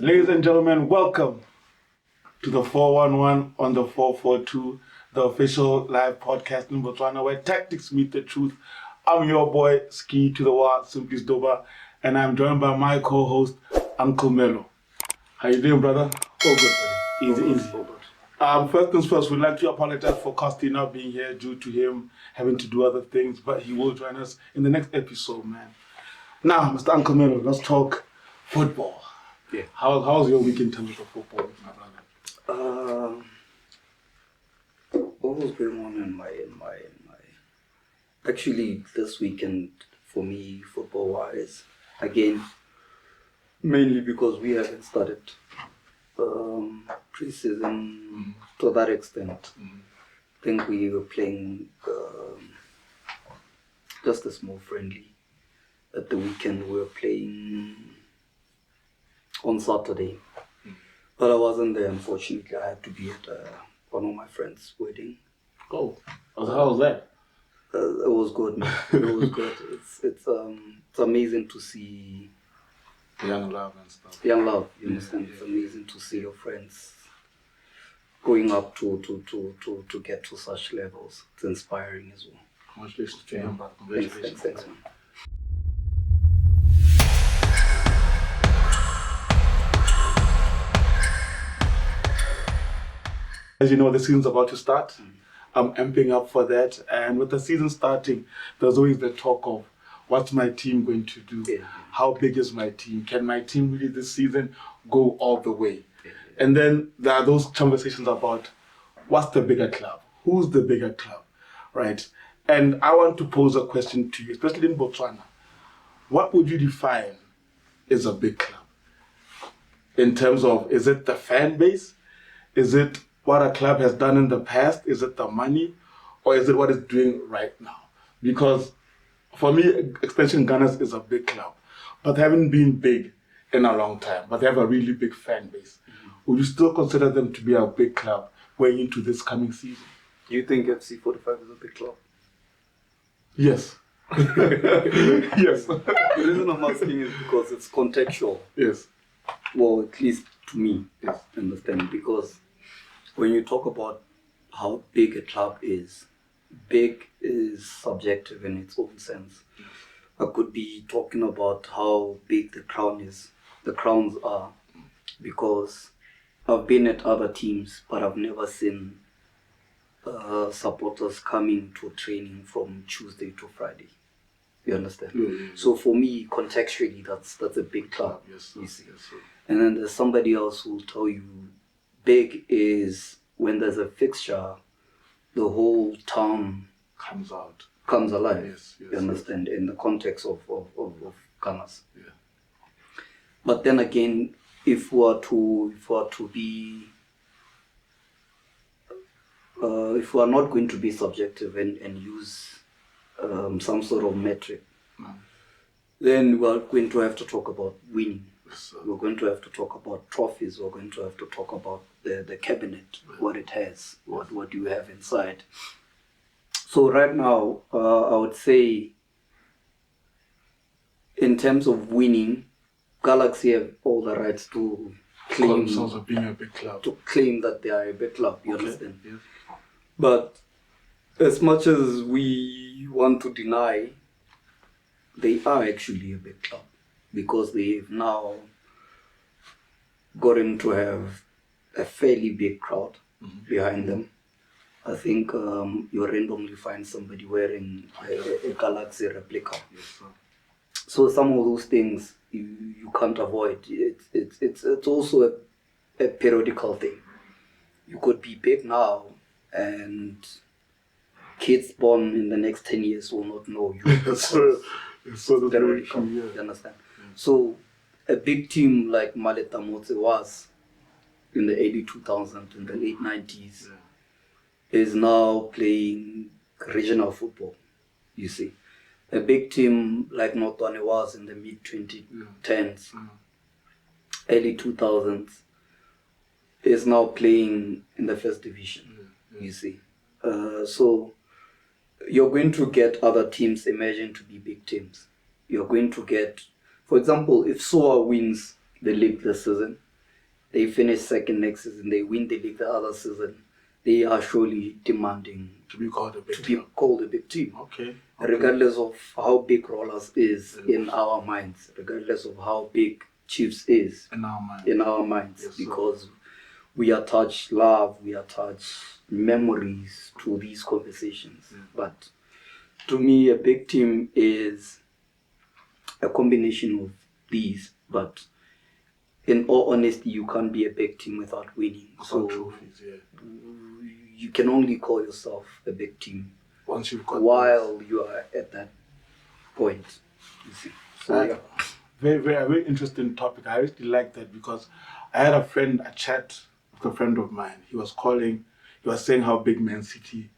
Ladies and gentlemen, welcome to the 411 on the 442, the official live podcast in Botswana where tactics meet the truth. I'm your boy, Ski to the Wall, Simply Stoba, and I'm joined by my co-host, Uncle Melo. How you doing, brother? All good, buddy. Easy. First things first, we'd like to apologize for Costi not being here due to him having to do other things, but he will join us in the next episode, man. Now, Mr. Uncle Melo, let's talk football. Yeah. How's your week in terms of football, my brother? What was going on in my actually this weekend for me football wise, again, mainly because we haven't started preseason to that extent. I think we were playing just a small friendly. At the weekend we were playing on Saturday, but I wasn't there, unfortunately. I had to be at one of my friends' wedding. Oh, how was that? It was good, man. It was good. It's amazing to see Young love and stuff. young love. You understand? It's amazing to see your friends going up to get to such levels. It's inspiring as well. Congratulations to him, but congratulations. Thanks, man. As you know, the season's about to start. I'm amping up for that. And with the season starting, there's always the talk of what's my team going to do? Yeah. How big is my team? Can my team really this season go all the way? And then there are those conversations about what's the bigger club? Who's the bigger club? Right? And I want to pose a question to you, especially in Botswana. What would you define as a big club? In terms of, is it the fan base? Is it what a club has done in the past? Is it the money? Or is it what it's doing right now? Because for me, Extension Gunners is a big club, but they haven't been big in a long time, but they have a really big fan base. Would you still consider them to be a big club going into this coming season? You think FC 45 is a big club? Yes. Yes. The reason I'm asking is because it's contextual. Yes. Well, at least to me, Yes. understand, because when you talk about how big a club is, big is subjective in its own sense. I could be talking about how big the crowns are, because I've been at other teams, but I've never seen supporters coming to training from Tuesday to Friday. You understand? Yeah. So for me, contextually, that's a big club. Yes, you see. Yes, And then there's somebody else who will tell you big is when there's a fixture, the whole town comes alive. Yes, you understand? In the context of Gunners. Yeah. But then again, if we are not going to be subjective and use some sort of metric, then we're going to have to talk about winning. Yes, we're going to have to talk about trophies. We're going to have to talk about the cabinet, what it has, what you have inside. So right now, I would say, in terms of winning, Galaxy have all the rights to claim themselves as being a big club. To claim that they are a big club. You understand? Yes. But as much as we want to deny, they are actually a big club, because they've now gotten to have a fairly big crowd behind them. I think you randomly find somebody wearing a Galaxy replica. Yes, sir. So some of those things you can't avoid. It's also a periodical thing. You could be big now, and kids born in the next 10 years will not know you. So periodical. You understand? Yeah. So a big team like Maleta Motse was in the early 2000s, in the late 90s, is now playing regional football, you see. A big team like Notwane was in the mid-2010s, early 2000s, is now playing in the first division, you see. So you're going to get other teams emerging to be big teams. You're going to get, for example, if SOA wins the league this season, they finish second next season, they win the league the other season, they are surely demanding to be called a big team. Okay. Regardless of how big Rollers is in our minds, regardless of how big Chiefs is in our minds, yes, because we attach love, we attach memories to these conversations. Yeah. But to me, a big team is a combination of these, but in all honesty, you can't be a big team without winning. So trophies, yeah. You can only call yourself a big team once you've got while you are at that point. You see. So yeah. Very interesting topic. I really like that because I had a chat with a friend of mine. He was saying how big Man City,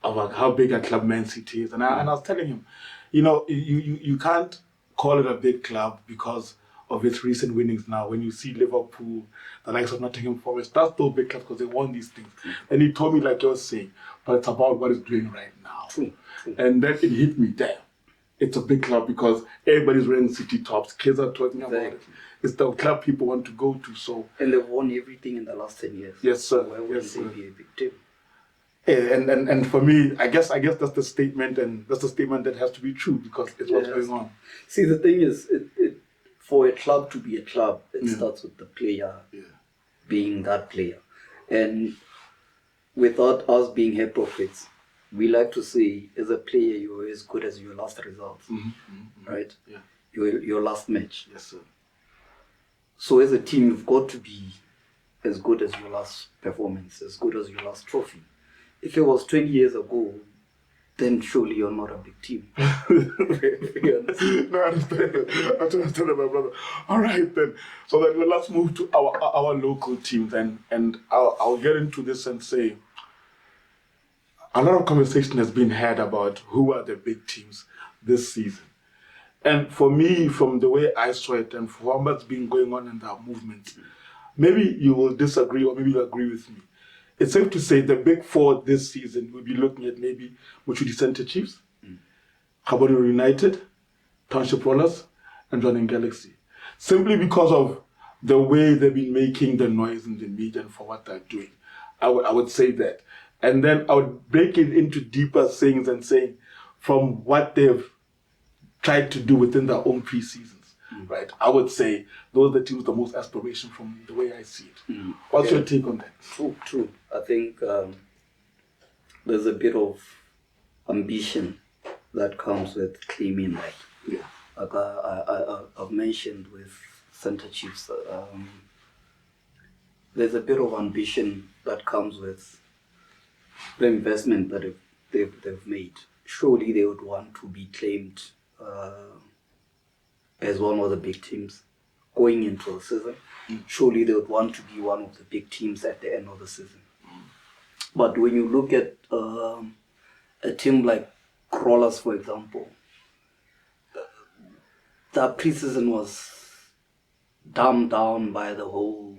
how big a club Man City is. And I was telling him, you can't call it a big club because of its recent winnings now. When you see Liverpool, the likes of Nottingham Forest, that's still big clubs because they won these things. And he told me, like you were saying, but it's about what it's doing right now. True. And then it hit me, damn. It's a big club because everybody's wearing City tops. Kids are talking about it. It's the club people want to go to. And they've won everything in the last 10 years. Yes, sir. Why would they be a big team? And for me, I guess that's the statement, and that's the statement that has to be true because it's what's going on. See, the thing is, for a club to be a club, it starts with the player being that player. And without us being hypocrites, we like to say, as a player, you're as good as your last result, right? Yeah. Your last match. Yes, sir. So as a team, you've got to be as good as your last performance, as good as your last trophy. If it was 20 years ago, then surely you're not a big team. You understand? No, I understand that. I understand that, my brother. All right, then. So then let's move to our local teams, and I'll get into this and say, a lot of conversation has been had about who are the big teams this season. And for me, from the way I saw it and from what's been going on in that movement, maybe you will disagree or maybe you'll agree with me. It's safe to say the big four this season will be looking at maybe Mochudi Center Chiefs, Gaborone United, Township Rollers, and Jwaneng Galaxy. Simply because of the way they've been making the noise in the media and for what they're doing. I would say that. And then I would break it into deeper things and saying from what they've tried to do within their own pre-seasons, right? I would say those are the teams with the most aspiration from the way I see it. What's your take on that? True. I think there's a bit of ambition that comes with claiming that. Yeah. Like I've mentioned with Center Chiefs, there's a bit of ambition that comes with the investment that they've made. Surely they would want to be claimed as one of the big teams going into the season. Surely they would want to be one of the big teams at the end of the season. But when you look at a team like Rollers, for example, the preseason was dumbed down by the whole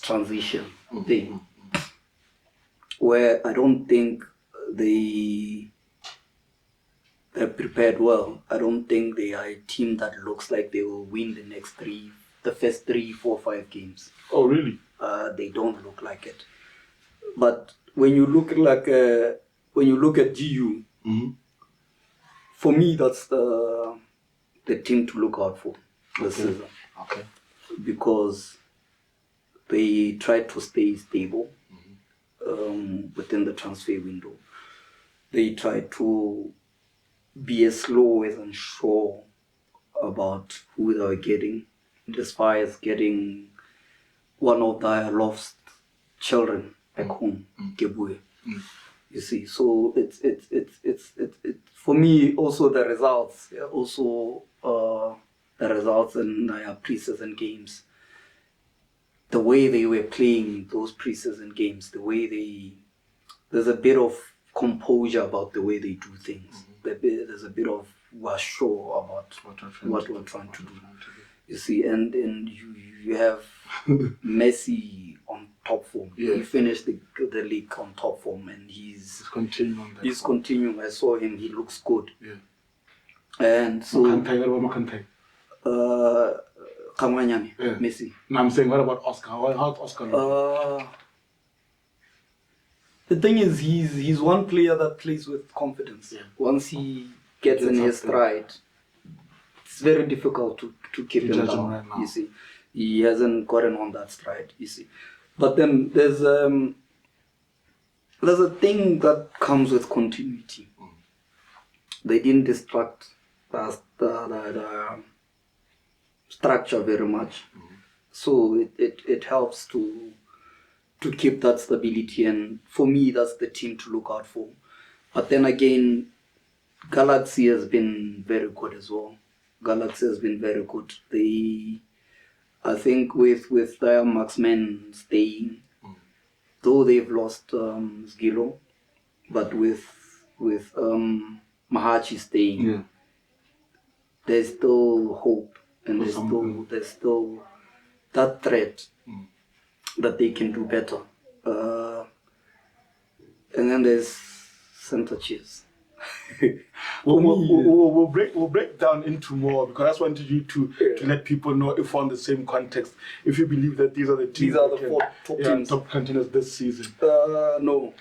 transition thing, where I don't think they're prepared well. I don't think they are a team that looks like they will win the first 3, 4, 5 games. Oh, really? They don't look like it. But when you look at GU, for me that's the team to look out for this season. Okay. Because they try to stay stable within the transfer window. They try to be as slow as unsure about who they are getting, despite getting one of their lost children back home, Gaborone. You see, so it's for me also the results, the results in their preseason games. The way they were playing those preseason games, there's a bit of composure about the way they do things. There's a bit of we're sure about what we're trying to do. You see, and you have Messi on top form. Yeah. He finished the league on top form, and he's continuing on that. He's continuing. I saw him. He looks good. Yeah. And so Kamanyane, Yeah. Messi. No, I'm saying, what about Oscar? How's Oscar looking? The thing is, he's one player that plays with confidence. Yeah. Once he gets in his stride, it's very difficult to keep him down. Right now. You see, he hasn't gotten on that stride. You see, but then there's a thing that comes with continuity. They didn't distract the structure very much, so it helps to keep that stability, and for me that's the team to look out for. But then again, Galaxy has been very good as well. Galaxy has been very good. I think with their marksmen staying, though they've lost Sgilo, but with Mahachi staying, there's still hope, and there's still that threat that they can do better. And then there's center chiefs. We'll break down into more, because I just wanted you to let people know, if on the same context, if you believe that these are the teams, these are the four top teams, top contenders this season. No.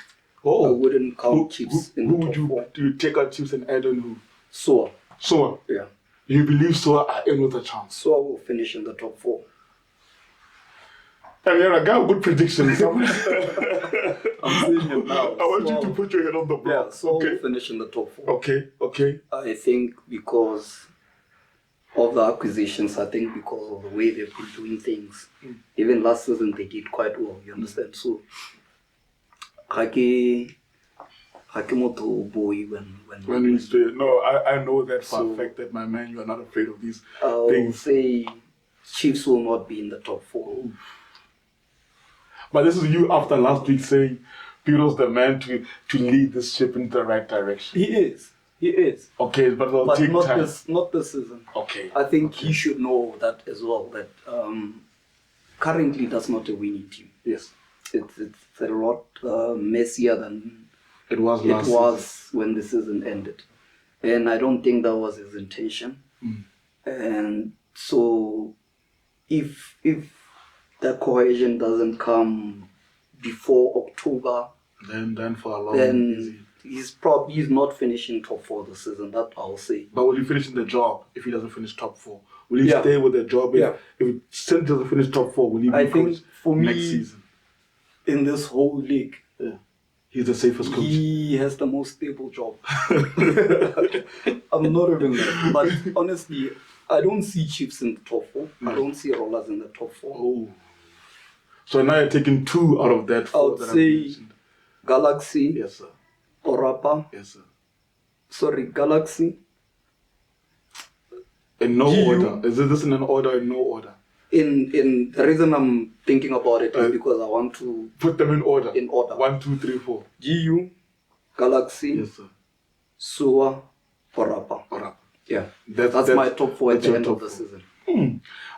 I wouldn't count Chiefs in the top four. Do you take out Chiefs and add on who? Soa. Yeah. You believe Soa are in with a chance? Soa will finish in the top 4. And you're a guy with good predictions. I'm saying it now. I want you to put your head on the block. Yeah, Soa will finish in the top 4. Okay. I think because of the acquisitions, I think because of the way they've been doing things. Even last season they did quite well, you understand? So boy when you say no, I know that for a fact that, my man, you are not afraid of these I'll things. Say Chiefs will not be in the top 4. But this is you after last week saying Piro's the man to lead this ship in the right direction. He is. Okay, but it'll take time. Not this season. Okay. I think he should know that as well, that currently that's not a winning team. Yes. It's a lot messier than it was when the season ended. And I don't think that was his intention. And so if the cohesion doesn't come before October, then for a long he's not finishing top 4 this season, that I'll say. But will he finish in the job if he doesn't finish top 4? Will he stay with the job? If he still doesn't finish top 4, will he be coach next season? In this whole league, he's the safest coach. He has the most stable job. I'm not even there. But honestly, I don't see Chiefs in the top 4. I don't see Rollers in the top 4. Oh. So now you're taking 2 out of that 4. I would say Galaxy. Yes, sir. Orapa. Yes, sir. Sorry, Galaxy. In no order. Is this in an order or in no order? In the reason I'm thinking about it is because I want to put them in order. 1, 2, 3, 4. GU, Galaxy, yes, sir. Sua, Orapa. Yeah, that's my top 4 at the end of the season.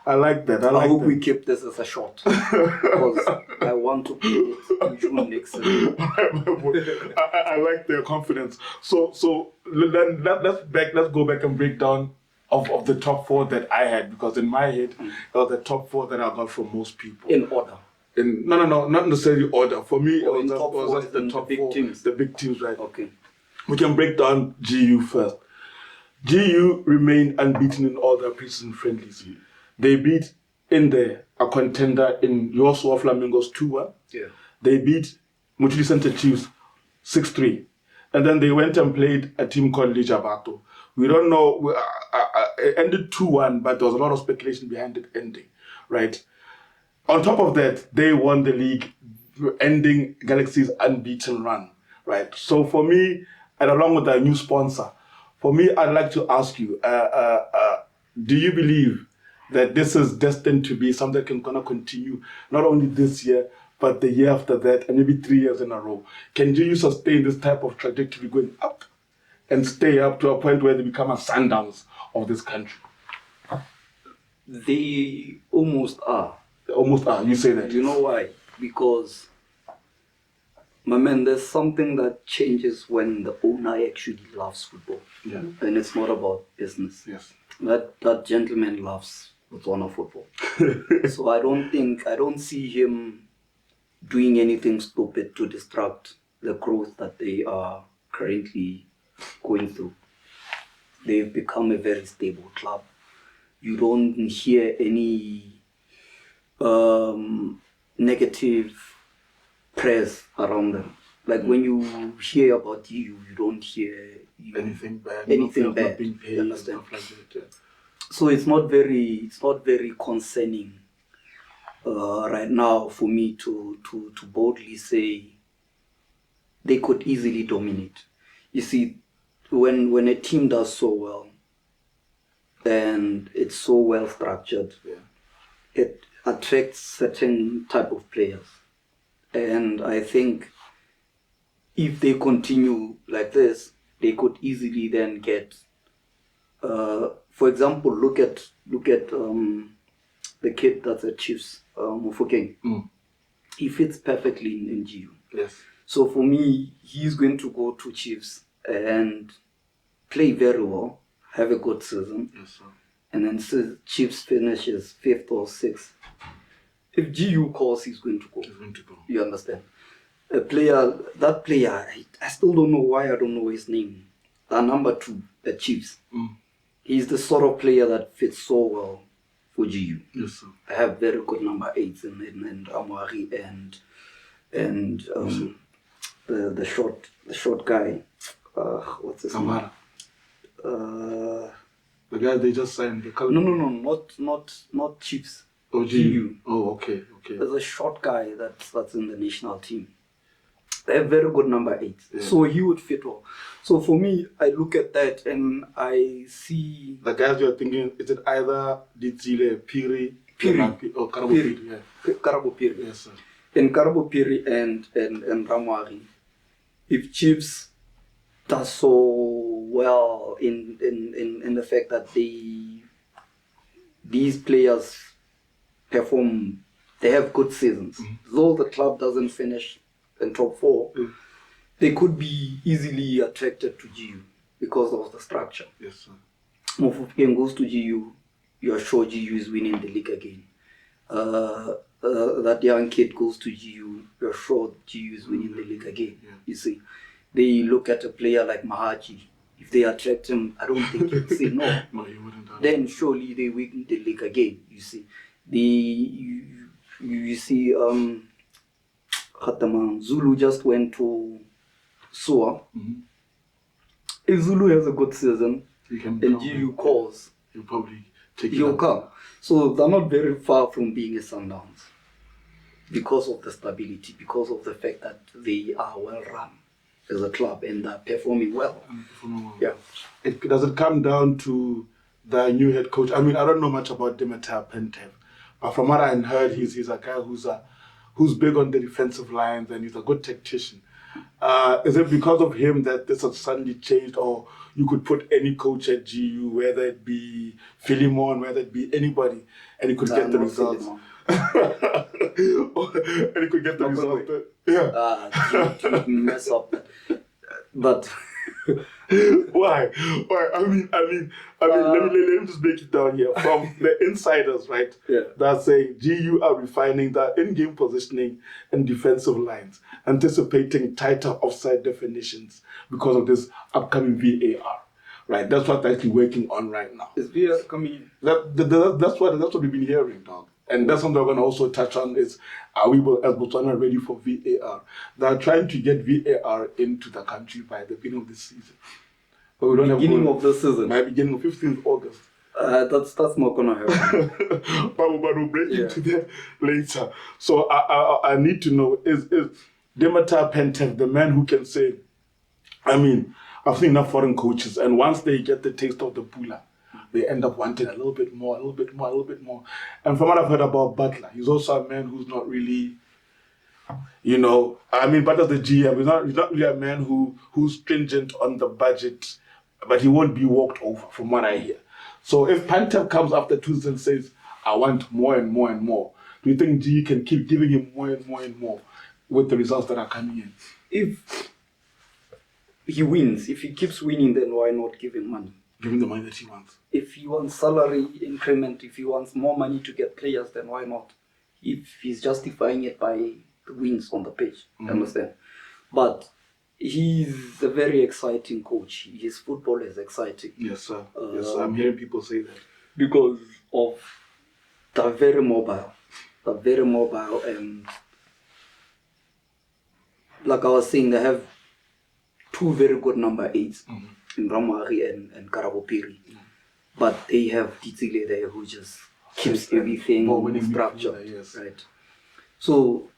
I like that. I hope we keep this as a short, because I want to play it in June next season. I like their confidence. So let's go back and break down of the top 4 that I had, because in my head, it was the top 4 that I got from most people. In order. No, not necessarily order. For me, it was just the top big 4 teams. The big teams, right? Okay. We can break down GU first. GU remained unbeaten in all their preseason friendlies. They beat a contender in Yosuwa Flamingos 2-1. Yeah. They beat Muchili Center Chiefs 6-3. And then they went and played a team called Lijabato. We don't know, it ended 2-1, but there was a lot of speculation behind it ending, right? On top of that, they won the league, ending Galaxy's unbeaten run, right? So for me, and along with our new sponsor, for me, I'd like to ask you, do you believe that this is destined to be something that's going to continue, not only this year, but the year after that, and maybe 3 years in a row? Can you sustain this type of trajectory going up and stay up to a point where they become a Sundowns of this country? They almost are. They almost are, you say that. You know why? Because, my man, there's something that changes when the owner actually loves football. Yeah. And it's not about business. Yes. That gentleman loves Botswana football. So I don't see him doing anything stupid to disrupt the growth that they are currently going through. They've become a very stable club. You don't hear any negative press around them. Like when you hear about you don't hear anything bad. Not being paid, you understand? Like that, yeah. So it's not very concerning right now for me to boldly say they could easily dominate. You see, when a team does so well and it's so well structured, it attracts certain type of players. And I think if they continue like this, they could easily then get, for example, look at the kid that's at Chiefs, Mufokeng. He fits perfectly in GU. Yes. So for me, he's going to go to Chiefs and play very well, have a good season. Yes, sir. And then Chiefs finishes 5th or 6th. If GU calls, he's going to go. He's going to go. You understand? That player, I still don't know why I don't know his name. Number 2 at Chiefs. He's the sort of player that fits so well for GU. Yes, sir. I have very good number 8s in Ramwari and the short guy. What's his name? The guy they just signed. No, not Chiefs. Oh, GU. Oh, okay. There's a short guy that's in the national team. They have very good number 8. Yeah. So he would fit well. So for me, I look at that and I see... The guys you're thinking, is it either Ditsile, Piri, or Karabo Piri? Yeah. Karabo Piri. Yes, sir. And Karabo Piri and Ramwari, if Chiefs does so well in the fact that these players perform, they have good seasons. Though the club doesn't finish in top 4, they could be easily attracted to GU because of the structure. Yes, sir. If game goes to GU, you are sure GU is winning the league again. That young kid goes to GU, you're sure GU is winning the league again. Yeah. You see, they look at a player like Mahachi. If they attract him, I don't think he'd say no. No, he wouldn't. Then surely they win the league again. You see, you see, Zulu just went to SUA. If Zulu has a good season and GU calls, he'll probably take it. He'll come. So they're not very far from being a Sundowns because of the stability, because of the fact that they are well run as a club and they're performing well. Yeah. Does it come down to the new head coach? I mean, I don't know much about Dimitar Pentev, but from what I heard, he's a guy who's big on the defensive lines and he's a good tactician. Is it because of him that this has suddenly changed, or you could put any coach at GU, whether it be Philemon, whether it be anybody, and he could get the results? And he could get the results. To mess up. But why? I mean, let me just break it down here. From the insiders, right? Yeah. They're saying GU are refining their in-game positioning and defensive lines, anticipating tighter offside definitions because of this upcoming VAR. Right? That's what they're actually working on right now. Is VAR coming? That's what we've been hearing, dog. And that's something we're going to also touch on is, are we as Botswana ready for VAR? They're trying to get VAR into the country by the beginning of this season. But we don't have of the season? By beginning of 15th August. That's not going to happen. but we'll break into that later. So I need to know, is Dimitar Pentev the man who can say, I mean, I've seen enough foreign coaches, and once they get the taste of the pula, they end up wanting a little bit more. And from what I've heard about Butler, he's also a man who's not really, Butler's the GM. He's not really a man who's stringent on the budget, but he won't be walked over, from what I hear. So if Pantev comes after Tuesday and says, I want more and more and more, do you think GE can keep giving him more and more and more with the results that are coming in? If he wins, if he keeps winning, then why not give him money? Give him the money that he wants. If he wants salary increment, if he wants more money to get players, then why not? If he's justifying it by the wins on the pitch, understand? But he's a very exciting coach. His football is exciting. Yes, sir. Yes, sir. I'm hearing people say that. Because of they're very mobile. And like I was saying, they have two very good number 8s in Ramari and Karabopiri. But they have Titsile there who just keeps everything structured. Yes. Right. So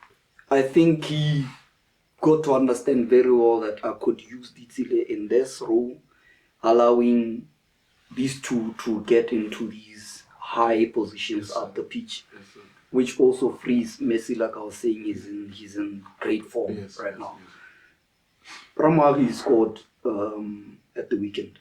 I think he got to understand very well that I could use Titsile in this role, allowing these two to get into these high positions at the pitch, which also frees Messi, like I was saying, he's in great form right now. Ramari scored at the weekend.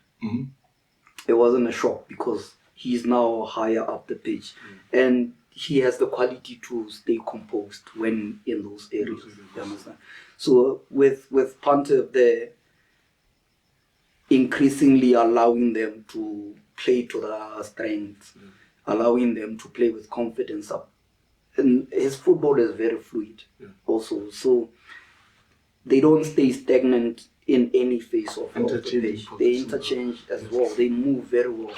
It wasn't a shock because he's now higher up the pitch and he has the quality to stay composed when in those areas. You understand? So with Pantev there, increasingly allowing them to play to their strengths, allowing them to play with confidence up. And his football is very fluid also. So they don't stay stagnant in any phase of the pitch. They interchange as well. They move very well.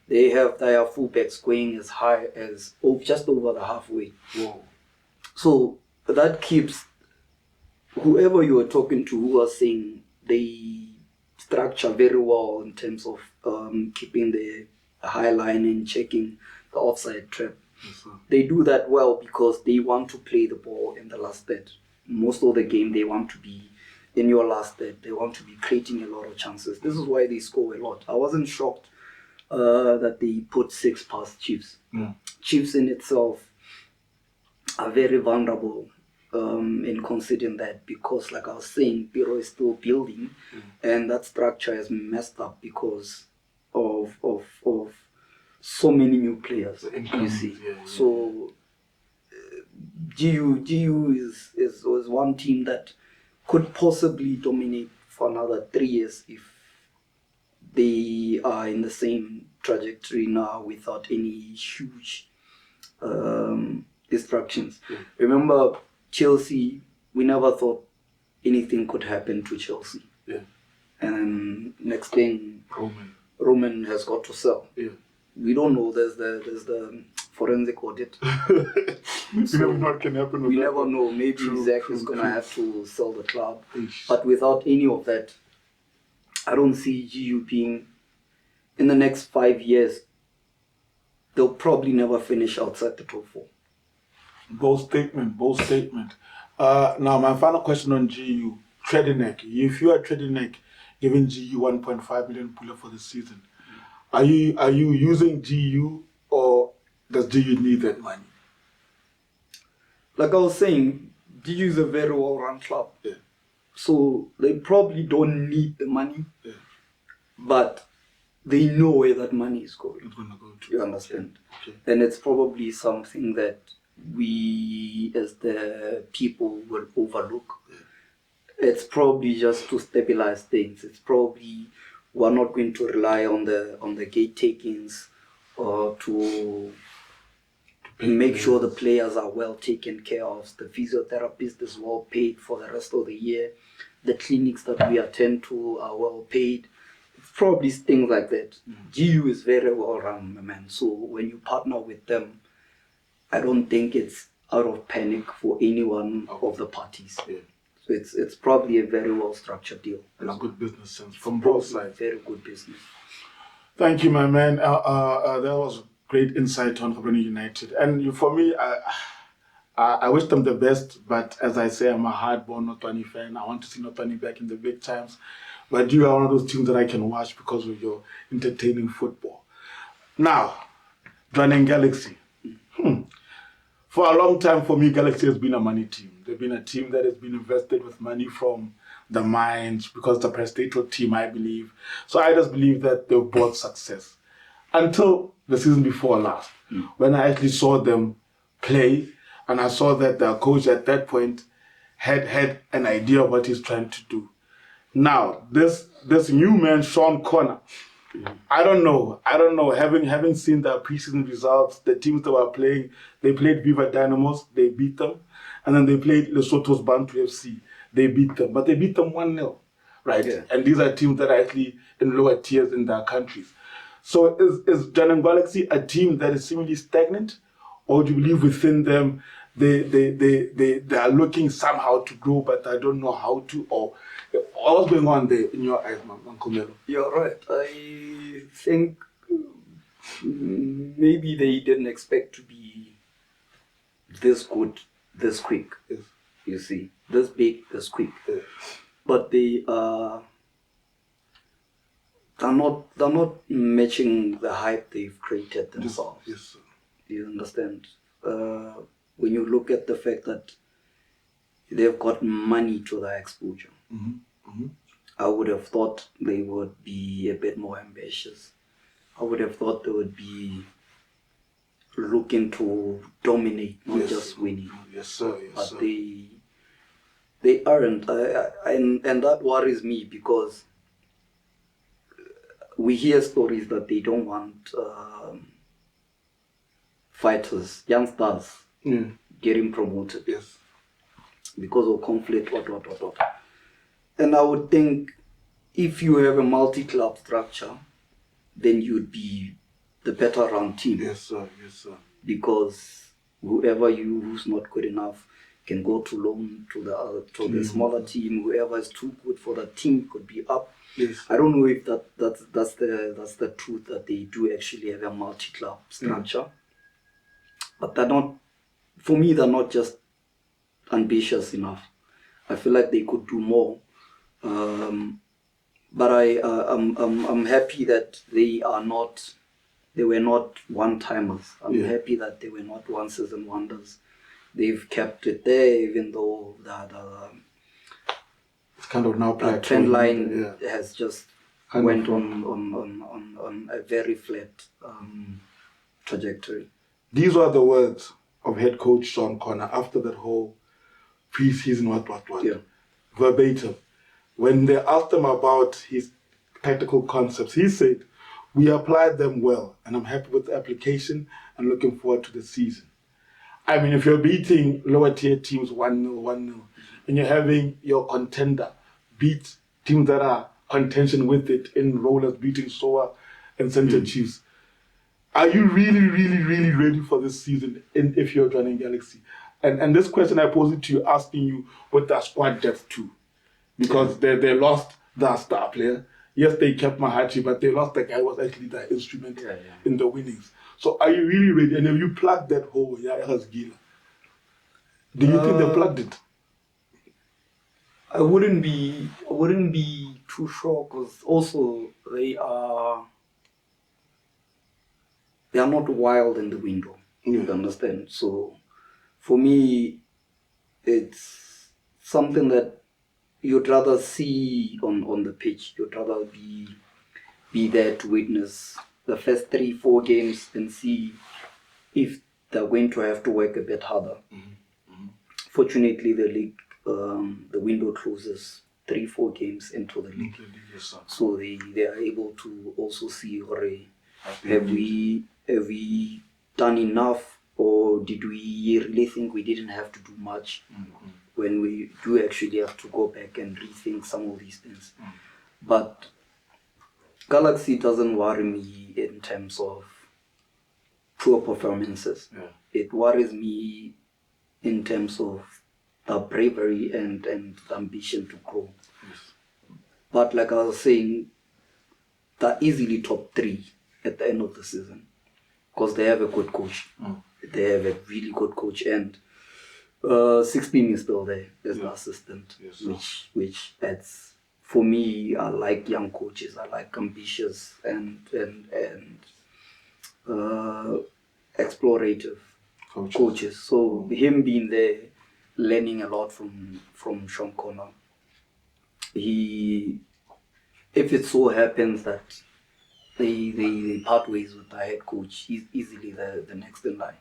They have their fullbacks going as high as just over the halfway. Wow. So that keeps whoever you are talking to who are saying they structure very well in terms of keeping the high line and checking the offside trap. They do that well because they want to play the ball in the last third. Most of the game they want to be in your last third. They want to be creating a lot of chances. This is why they score a lot. I wasn't shocked that they put 6 past Chiefs. Chiefs in itself are very vulnerable in considering that because, like I was saying, Piro is still building and that structure is messed up because of so many new players, you see. So GU is one team that could possibly dominate for another 3 years if they are in the same trajectory now without any huge distractions. Remember, Chelsea, we never thought anything could happen to Chelsea. And next thing, Roman has got to sell. We don't know. There's the forensic audit. You never know what can happen. We never know. Maybe Zach is gonna have to sell the club. But without any of that, I don't see GU being in the next 5 years. They'll probably never finish outside the top 4. Bold statement. Now, my final question on GU, Jwaneng. If you are Jwaneng, giving GU 1.5 million puller for the season, are you using GU or does GU need that money? Like I was saying, GU is a very well-run club. So they probably don't need the money, but they know where that money is going. It's going to go to. You understand? And it's probably something that we as the people will overlook. It's probably just to stabilize things. It's probably we're not going to rely on the gate takings or to make sure the players are well taken care of. The physiotherapist is well paid for the rest of the year. The clinics that we attend to are well paid. It's probably things like that. GU is very well run, man. So when you partner with them, I don't think it's out of panic for any one of the parties. So it's probably a very well structured deal. And a good business sense from both sides. Very good business. Thank you, my man. That was great insight on Gaborone United. And for me, I wish them the best. But as I say, I'm a hard-born Notwani fan. I want to see Notwani back in the big times. But you are one of those teams that I can watch because of your entertaining football. Now, Jwaneng Galaxy. For a long time, for me, Galaxy has been a money team. They've been a team that has been invested with money from the mines because it's a prestatal team, I believe. So I just believe that they've brought success. Until the season before last, when I actually saw them play, and I saw that the coach at that point had an idea of what he's trying to do. Now, this new man, Sean Connor, I don't know. Having seen the preseason results, the teams that were playing, they played Viva Dynamos, they beat them. And then they played Lesotho's Bantu FC, they beat them. But they beat them 1-0, right? Yeah. And these are teams that are actually in lower tiers in their countries. So is Jwaneng Galaxy a team that is seemingly stagnant? Or do you believe within them they are looking somehow to grow, but I don't know how to? Or what's going on there in your eyes, Mankomelo? You're right. I think maybe they didn't expect to be this good, this quick. Yes. You see, this big, this quick. Yes. But they're not matching the hype they've created themselves. Yes, sir. You understand? When you look at the fact that they've got money to their exposure, I would have thought they would be a bit more ambitious. I would have thought they would be looking to dominate, not just winning. Yes, sir. Yes, but sir. they aren't, and that worries me because we hear stories that they don't want fighters, youngsters, getting promoted. Yes. Because of conflict, what. And I would think if you have a multi-club structure, then you'd be the better run team. Yes, sir. Yes, sir. Because who's not good enough can go to loan to the smaller team. Whoever is too good for the team could be up. Yes. I don't know if that's the truth, that they do actually have a multi-club structure. But they're not, for me, they're not just ambitious enough. I feel like they could do more. But I'm happy that they were not one-timers. I'm happy that they were not one-season wonders. They've kept it there, even though it's kind of now the trend line has just went on a very flat trajectory. These were the words of head coach Sean Connor after that whole preseason what. Yeah. Verbatim. When they asked him about his tactical concepts, he said, "We applied them well, and I'm happy with the application and looking forward to the season." I mean, if you're beating lower tier teams 1-0, and you're having your contender beat teams that are contention with it in Rollers, beating Soa and Centre Chiefs, are you really, really, really ready for this season if you're Jwaneng Galaxy? And this question I pose it to you, asking you with the squad depth too. Because they lost their star player. Yes, they kept Mahachi, but they lost the guy who was actually the instrument in the winnings. So are you really ready? And if you plug that hole, do you think they plugged it? I wouldn't be too sure, because also they are not wild in the window. You understand? So for me, it's something that you'd rather see on the pitch. You'd rather be there to witness the first 3-4 games and see if they're going to have to work a bit harder. Fortunately, the league, the window closes 3-4 games into the league. So they are able to also see, have we done enough, or did we really think we didn't have to do much when we do actually have to go back and rethink some of these things. But Galaxy doesn't worry me in terms of poor performances. It worries me in terms of the bravery and the ambition to grow. But like I was saying, they're easily top 3 at the end of the season, because they have a good coach. They have a really good coach, and 16 is still there as the assistant, which adds. For me, I like young coaches. I like ambitious and explorative coaches. So him being there, learning a lot from Sean Connor. If it so happens that they part ways with the head coach, he's easily the next in line.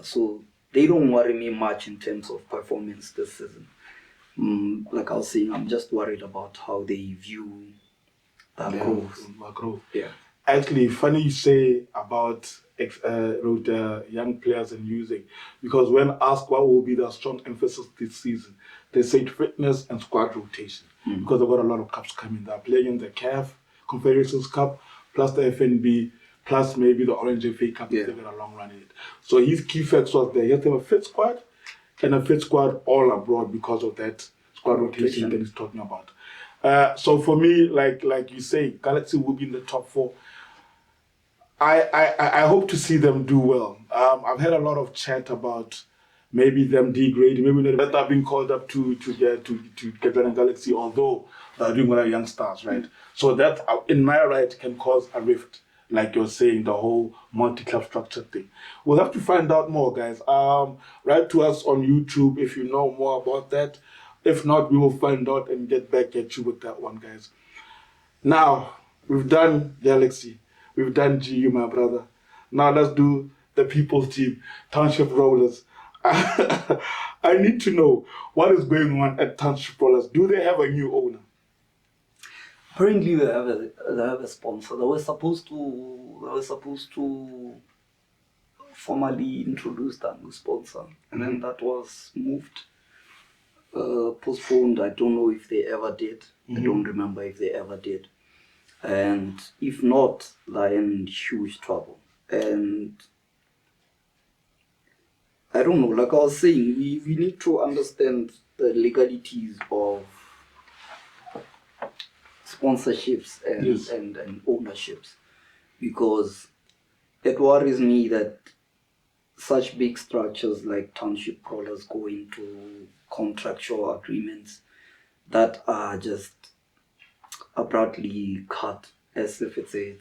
So they don't worry me much in terms of performance this season. Like I was saying, I'm just worried about how they view Macro. Yeah. Actually, funny you say about young players and using, because when asked what will be the strong emphasis this season, they said fitness and squad rotation, because they've got a lot of cups coming. They're playing in the CAF Confederations Cup, plus the FNB, plus maybe the Orange FA Cup if they've got a long run in it. So his key facts was there. He has to have a fit squad and a fit squad all abroad because of that squad rotation that he's talking about. So for me, like you say, Galaxy will be in the top 4. I hope to see them do well. I've had a lot of chat about maybe them degrading, maybe not that being called up to get Jwaneng Galaxy, although they're doing well at young stars, right? So that, in my right, can cause a rift, like you're saying, the whole multi-club structure thing. We'll have to find out more, guys. Write to us on YouTube if you know more about that. If not, we will find out and get back at you with that one, guys. Now, we've done Galaxy. We've done GU, my brother. Now let's do the people's team, Township Rollers. I need to know what is going on at Township Rollers. Do they have a new owner? Apparently, they have a sponsor. They were supposed to formally introduce that new sponsor, and then that was moved, postponed. I don't know if they ever did. I don't remember if they ever did. And if not, they're in huge trouble. And I don't know, like I was saying, we need to understand the legalities of sponsorships and ownerships, because it worries me that such big structures like Township Rollers go into contractual agreements that are just abruptly cut, as if it's a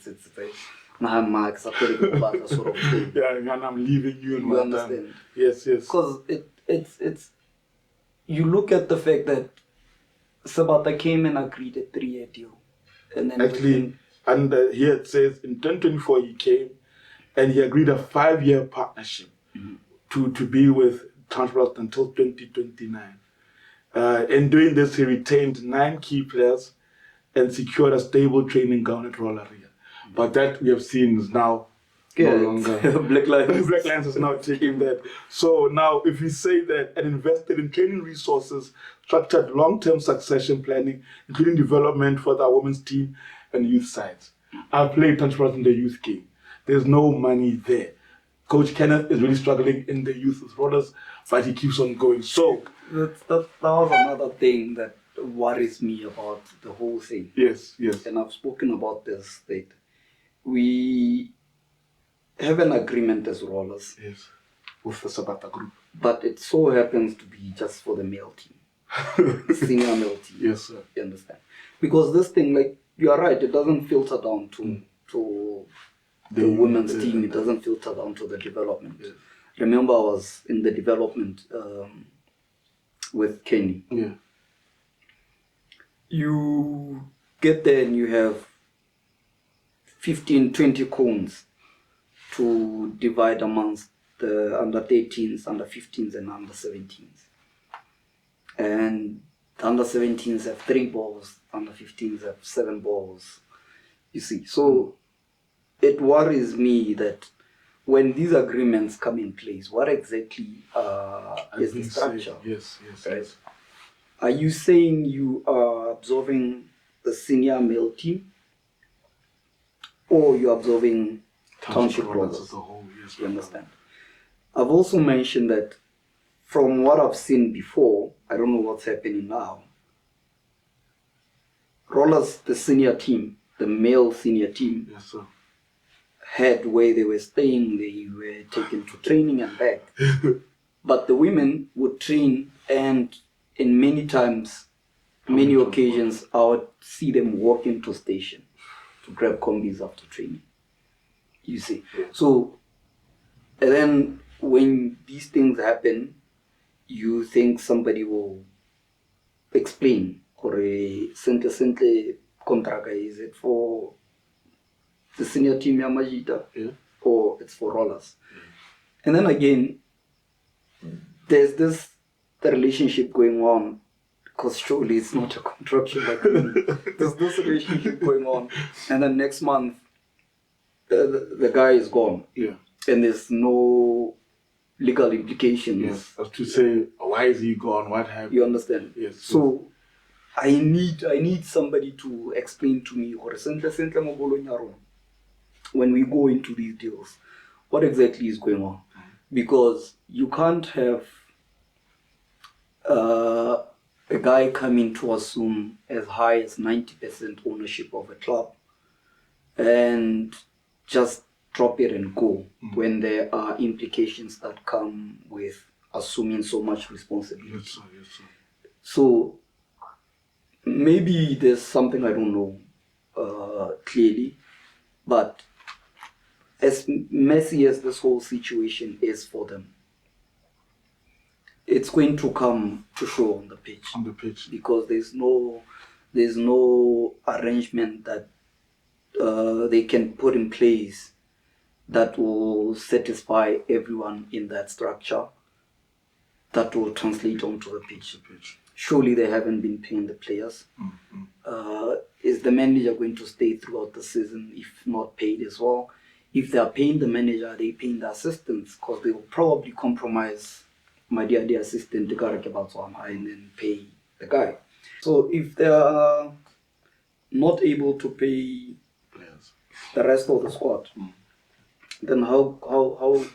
max, a sort of thing. Yeah, and I'm leaving you. You understand? Yes. Because it's you look at the fact that Sabata came and agreed a 3-year deal, and then actually, and here it says in 2024 he came, and he agreed a 5-year partnership to be with Township until 2029. In doing this, he retained 9 key players and secured a stable training ground at Rollaria. But that we have seen is now no longer. Black Lions is now taking that. So now if we say that and invested in training resources, structured long-term succession planning, including development for the women's team and youth sides. I've played Township in the youth game. There's no money there. Coach Kenneth is really struggling in the youth with Rollers, but he keeps on going. So that was another thing that worries me about the whole thing. Yes. And I've spoken about this, that we have an agreement as Rollers. Yes. With the Sabata group. But it so happens to be just for the male team. Senior male team. Yes, sir. You understand? Because this thing, like, you are right, it doesn't filter down to the women's team. It doesn't filter down to the development. Yes. Remember, I was in the development with Kenny. Yeah. You get there and you have 15, 20 cones to divide amongst the under 13s, under 15s, and under 17s. And the under 17s have 3 balls, under 15s have 7 balls. You see, so it worries me that when these agreements come in place, what exactly is the structure? Yes. Are you saying you are absorbing the senior male team, or you're absorbing Township Rollers as a whole? Yes, you understand? I've also mentioned that from what I've seen before, I don't know what's happening now. Rollers, the senior team, the male senior team, yes, sir, had where they were staying, they were taken to training and back. But the women would train, and in many occasions, I would see them walk into station to grab combis after training. You see. So, and then when these things happen, you think somebody will explain, or a simple contract, is it for the senior team Yamajita, or it's for Rollers? And then again, there's the relationship going on, because surely it's not a contractual agreement. There's no relationship going on. And then next month, the guy is gone. Yeah. And there's no legal implications. Yes. As to say, why is he gone? What happened? You understand? Yes. So I need somebody to explain to me when we go into these deals, what exactly is going on. Because you can't have a guy coming to assume as high as 90% ownership of a club and just drop it and go when there are implications that come with assuming so much responsibility. Yes, sir. Yes, sir. So maybe there's something I don't know clearly, but as messy as this whole situation is for them, it's going to come to show on the pitch. On the pitch. Because there's no arrangement that they can put in place that will satisfy everyone in that structure, that will translate onto the pitch. Surely they haven't been paying the players. Is the manager going to stay throughout the season if not paid as well? If they are paying the manager, are they paying the assistants? Because they will probably compromise my dear assistant and then pay the guy. So if they are not able to pay the rest of the squad, then how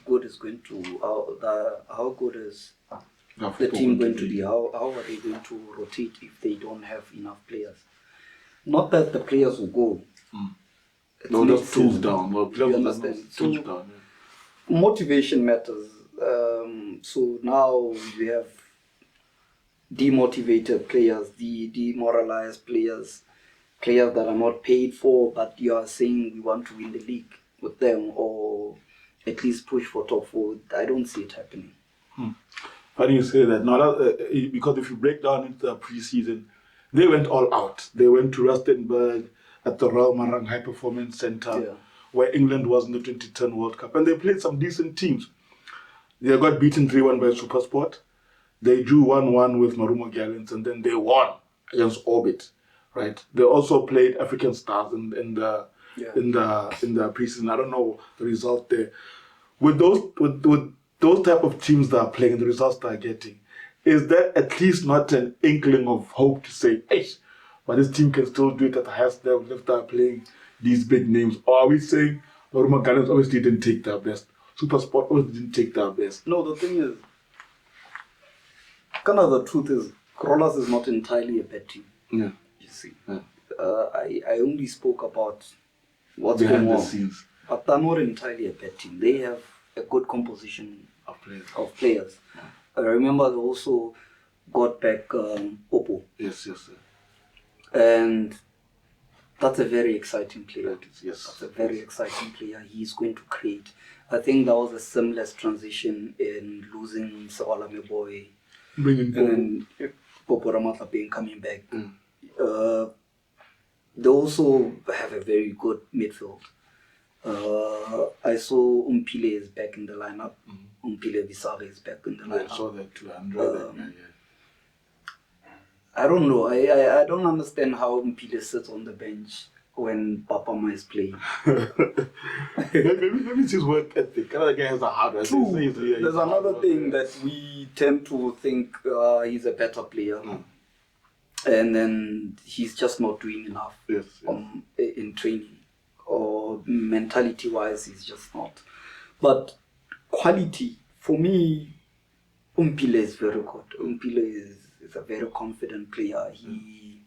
good is going to how good is the team going to be? How are they going to rotate if they don't have enough players? Not that the players will go. No, just tools down. No, you understand? Tools So down. motivation matters. So now we have demotivated players, demoralized players that are not paid for, but you are saying we want to win the league with them or at least push for top four. I don't see it happening. Funny you say that. Now, because if you break down into the preseason, they went all out. They went to Rustenburg at the Royal Marang High Performance Centre, where England was in the 2010 World Cup, and they played some decent teams. They got beaten 3-1 by SuperSport. They drew 1-1 with Marumo Gallants, and then they won against Orbit. Right? They also played African Stars in the preseason. I don't know the result there. With those type of teams that are playing and the results they are getting, is there at least not an inkling of hope to say, hey, but this team can still do it at the highest level if they're playing these big names? Or are we saying Marumo Gallants obviously didn't take their best? SuperSport obviously didn't take their best. No, the thing is, kind of the truth is, Rollers is not entirely a bad team. Yeah. You see. Yeah. I only spoke about what's Behind going the on. scenes. But they're not entirely a bad team. They have a good composition of players. I remember they also got back Oppo. Yes, sir. And that's a very exciting player. Yes. That's a very exciting player. He's going to create. I think that was a seamless transition in losing Sawala Meboy. Bringing Popo. And then Popo Ramatapeng coming back. They also have a very good midfield. I saw Umpile is back in the lineup. Umpile Visare is back in the lineup. I saw that too. I don't know. I don't understand how Umpile sits on the bench when Papama is playing. maybe it's his work ethic. Another guy has a hard work. True. There's another thing that we tend to think he's a better player. And then he's just not doing enough in training. Or mentality-wise, he's just not. But quality, for me, Umpile is very good. Umpile is a very confident player. He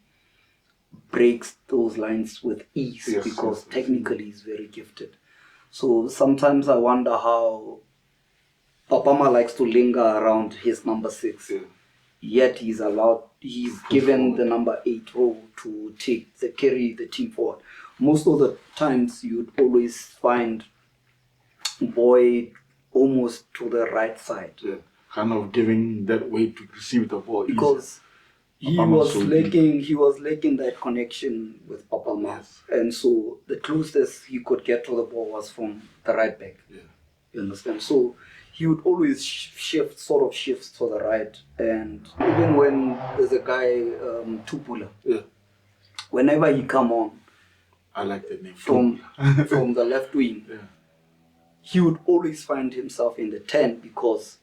breaks those lines with ease because technically he's very gifted. So sometimes I wonder how Papama likes to linger around his number 6. Yet he's given the number 8 role to carry the team forward. Most of the times you'd always find Boy almost to the right side. Kind of giving that weight to receive the ball. Because he was lacking that connection with Papama. And so the closest he could get to the ball was from the right back. You understand? So he would always shift to the right. And even when there's a guy, Tupula, whenever he come on, I like that name. From the left wing, he would always find himself in the 10 because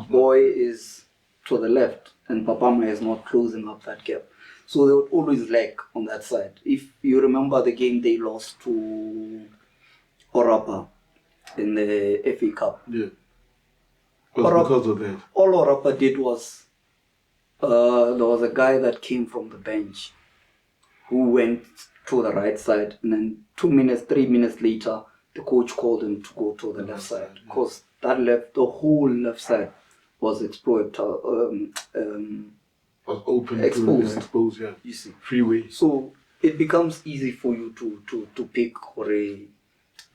Boy is to the left and Papama is not closing up that gap. So they would always lag on that side. If you remember the game they lost to Orapa in the FA Cup. Yeah. Because of that. All Orapa did was there was a guy that came from the bench who went to the right side, and then 3 minutes later, the coach called him to go to the left side because the whole left side was exposed, exposed, yeah. You see, freeway. So it becomes easy for you to pick or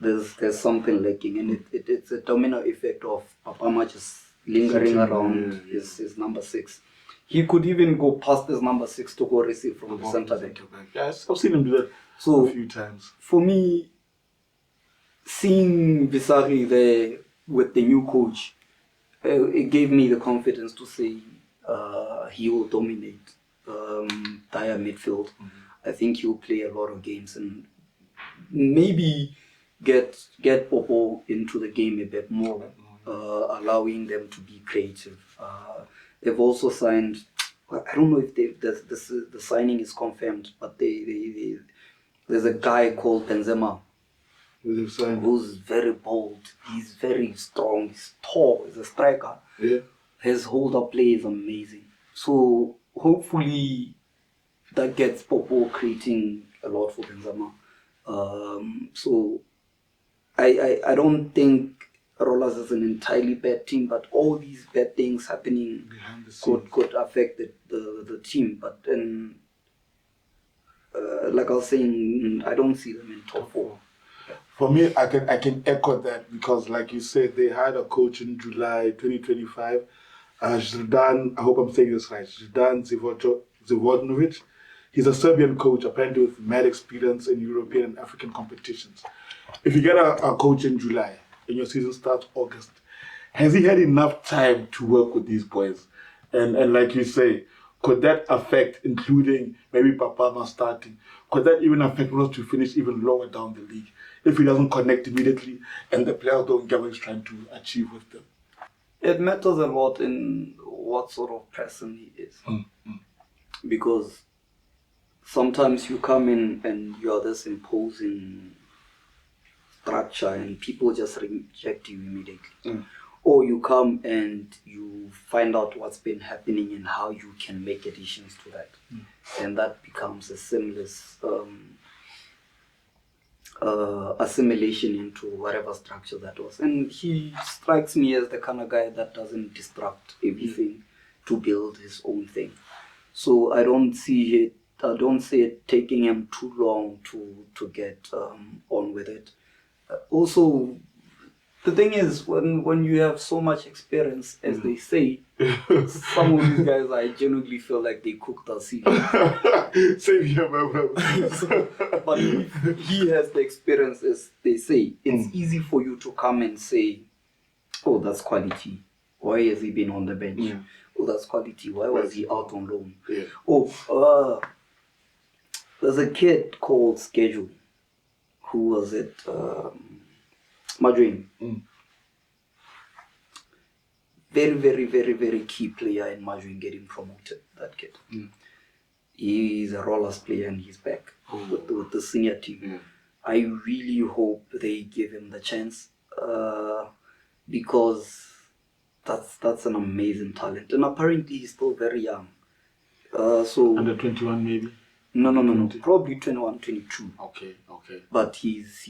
there's something lacking, and it's a domino effect of Papama just lingering around his number 6. He could even go past his number 6 to go receive from the center back. Yes, I've seen him do that a few times. For me, seeing Visari there with the new coach, it gave me the confidence to say he will dominate dire midfield. I think he'll play a lot of games and maybe get Popo into the game a bit more, allowing them to be creative. They've also signed, I don't know if the signing is confirmed, but there's a guy called Benzema who's very bold. He's very strong. He's tall. He's a striker. Yeah. His hold-up play is amazing. So hopefully that gets Popo creating a lot for Benzema. So I don't think Rollers is an entirely bad team, but all these bad things happening could affect the team. But then, like I was saying, I don't see them in top 4. For me, I can echo that because, like you said, they hired a coach in July 2025. Zidane, I hope I'm saying this right, Zidane Zivotnovic. He's a Serbian coach, apparently with mad experience in European and African competitions. If you get a coach in July and your season starts August, has he had enough time to work with these boys? And like you say, could that affect, including maybe Papama starting, could that even affect us to finish even lower down the league if he doesn't connect immediately and the players don't get what he's trying to achieve with them? It matters a lot in what sort of person he is. Because sometimes you come in and you're this imposing structure and people just reject you immediately. Or you come and you find out what's been happening and how you can make additions to that. And that becomes a seamless assimilation into whatever structure that was. And he strikes me as the kind of guy that doesn't disrupt everything to build his own thing. So I don't see it taking him too long to get on with it. Also, the thing is, when you have so much experience, as they say, some of these guys, I genuinely feel like they cooked our seed. Same here, my brother. But if he has the experience, as they say, it's easy for you to come and say, oh, that's quality. Why has he been on the bench? Oh, that's quality. Why was he out on loan? Oh, there's a kid called Schedule who was at Madrid. Very, very, very, very key player in Madrid getting promoted, that kid. He's a Rollers player and he's back with the senior team. I really hope they give him the chance because that's an amazing talent. And apparently he's still very young. So under 21 maybe? No. Probably 21, 22. Okay. But he's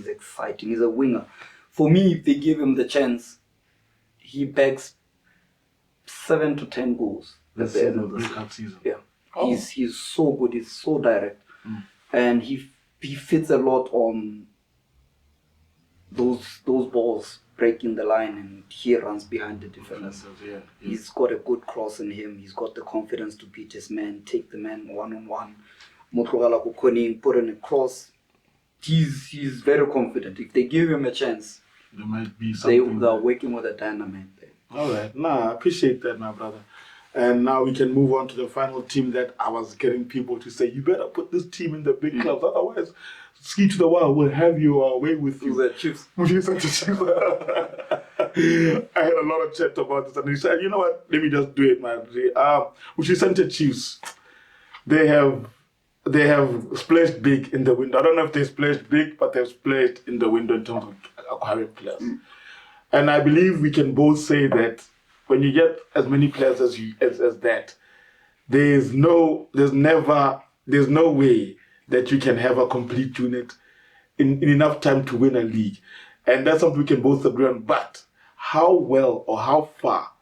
exciting. He's a winger. For me, if they give him the chance, he bags 7 to 10 goals at the end of the season. Yeah. He's so good. He's so direct, and he fits a lot on those balls breaking the line, and he runs behind the defenders. He's got a good cross in him. He's got the confidence to beat his man, take the man one-on-one. Put in a cross. He's very confident. If they give him a chance, There might be something. They are working with a dynamite there. All right. I appreciate that, my brother. And now we can move on to the final team that I was getting people to say, you better put this team in the big clubs, otherwise Ski to the Wild will have you away with you. The Chiefs. I had a lot of chat about this, and he said, you know what, let me just do it, man. Which sent the Chiefs. They have splashed big in the window. I don't know if they splashed big, but they've splashed in the window in terms of acquiring players. And I believe we can both say that when you get as many players as that, there's no way that you can have a complete unit in enough time to win a league. And that's something we can both agree on. But how well or how far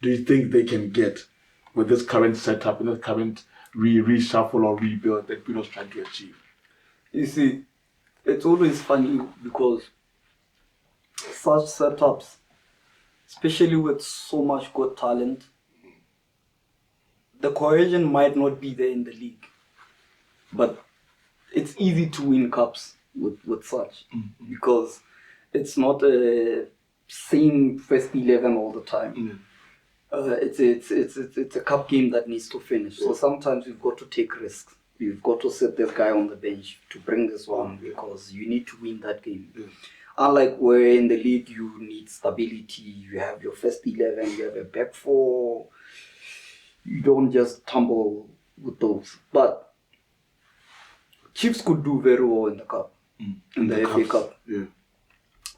do you think they can get with this current setup and this current reshuffle or rebuild that Pino's trying to achieve? You see, it's always funny because such setups, especially with so much good talent, the cohesion might not be there in the league. But it's easy to win cups with such because it's not a same first 11 all the time. It's a cup game that needs to finish. So sometimes you've got to take risks. You've got to set this guy on the bench to bring this one because you need to win that game. Unlike where in the league you need stability, you have your first 11, you have a back four. You don't just tumble with those. But Chiefs could do very well in the cup, in the FA Cup. Yeah.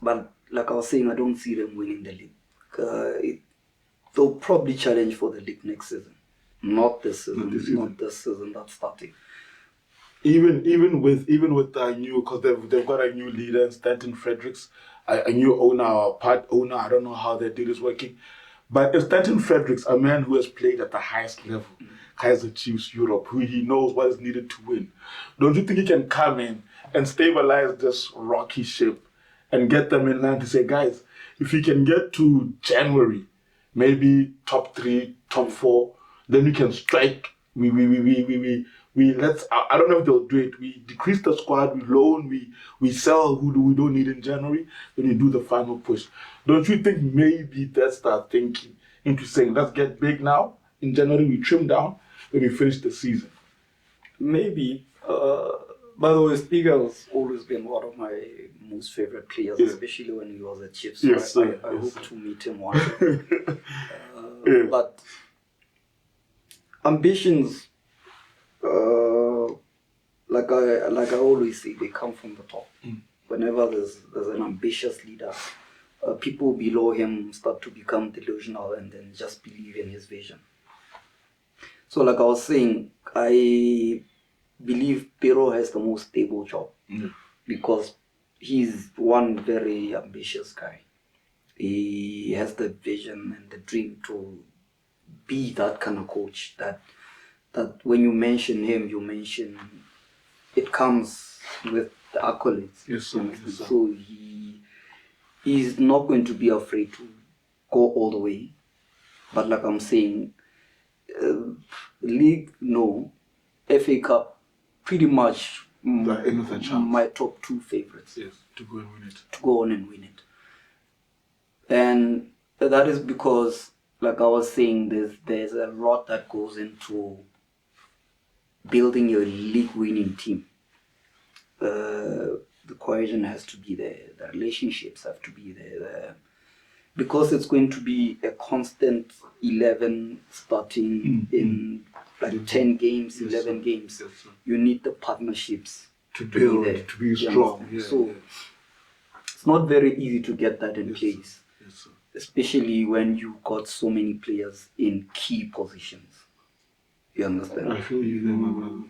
But like I was saying, I don't see them winning the league. They'll probably challenge for the league next season. Not this season. Not this season that's starting. Even with the new, because they've got a new leader, Stanton Fredericks, a new owner or part owner. I don't know how their deal is working, but if Stanton Fredericks, a man who has played at the highest level, Kaiser Chiefs Europe, who he knows what is needed to win, don't you think he can come in and stabilize this rocky ship and get them in line to say, guys, if we can get to January, maybe top 3, top 4, then we can strike. Let's. I don't know if they'll do it. We decrease the squad, we loan, we sell who we don't need in January, then we do the final push. Don't you think maybe that's the thinking into saying, let's get big now. In January we trim down, then we finish the season. Maybe. By the way, Spiga has always been one of my most favorite players, especially when he was at Chiefs. So I hope to meet him one day. But ambitions, like I always say, they come from the top. Whenever there's an ambitious leader, people below him start to become delusional and then just believe in his vision. So like I was saying, I believe Pero has the most stable job because he's one very ambitious guy. He has the vision and the dream to be that kind of coach that when you mention him, you mention it comes with the accolades. Yes, sir. So he's not going to be afraid to go all the way. But like I'm saying, league, no. FA Cup, pretty much my top 2 favorites. Yes, to go and win it. To go on and win it. And that is because, like I was saying, there's a lot that goes into building your league-winning team. The cohesion has to be there. The relationships have to be there. Because it's going to be a constant 11 starting in like 10 games, 11 games. Yes, you need the partnerships to build, be there, to be strong. It's not very easy to get that in place. Yes, especially when you got so many players in key positions. You understand? I feel you there, my brother.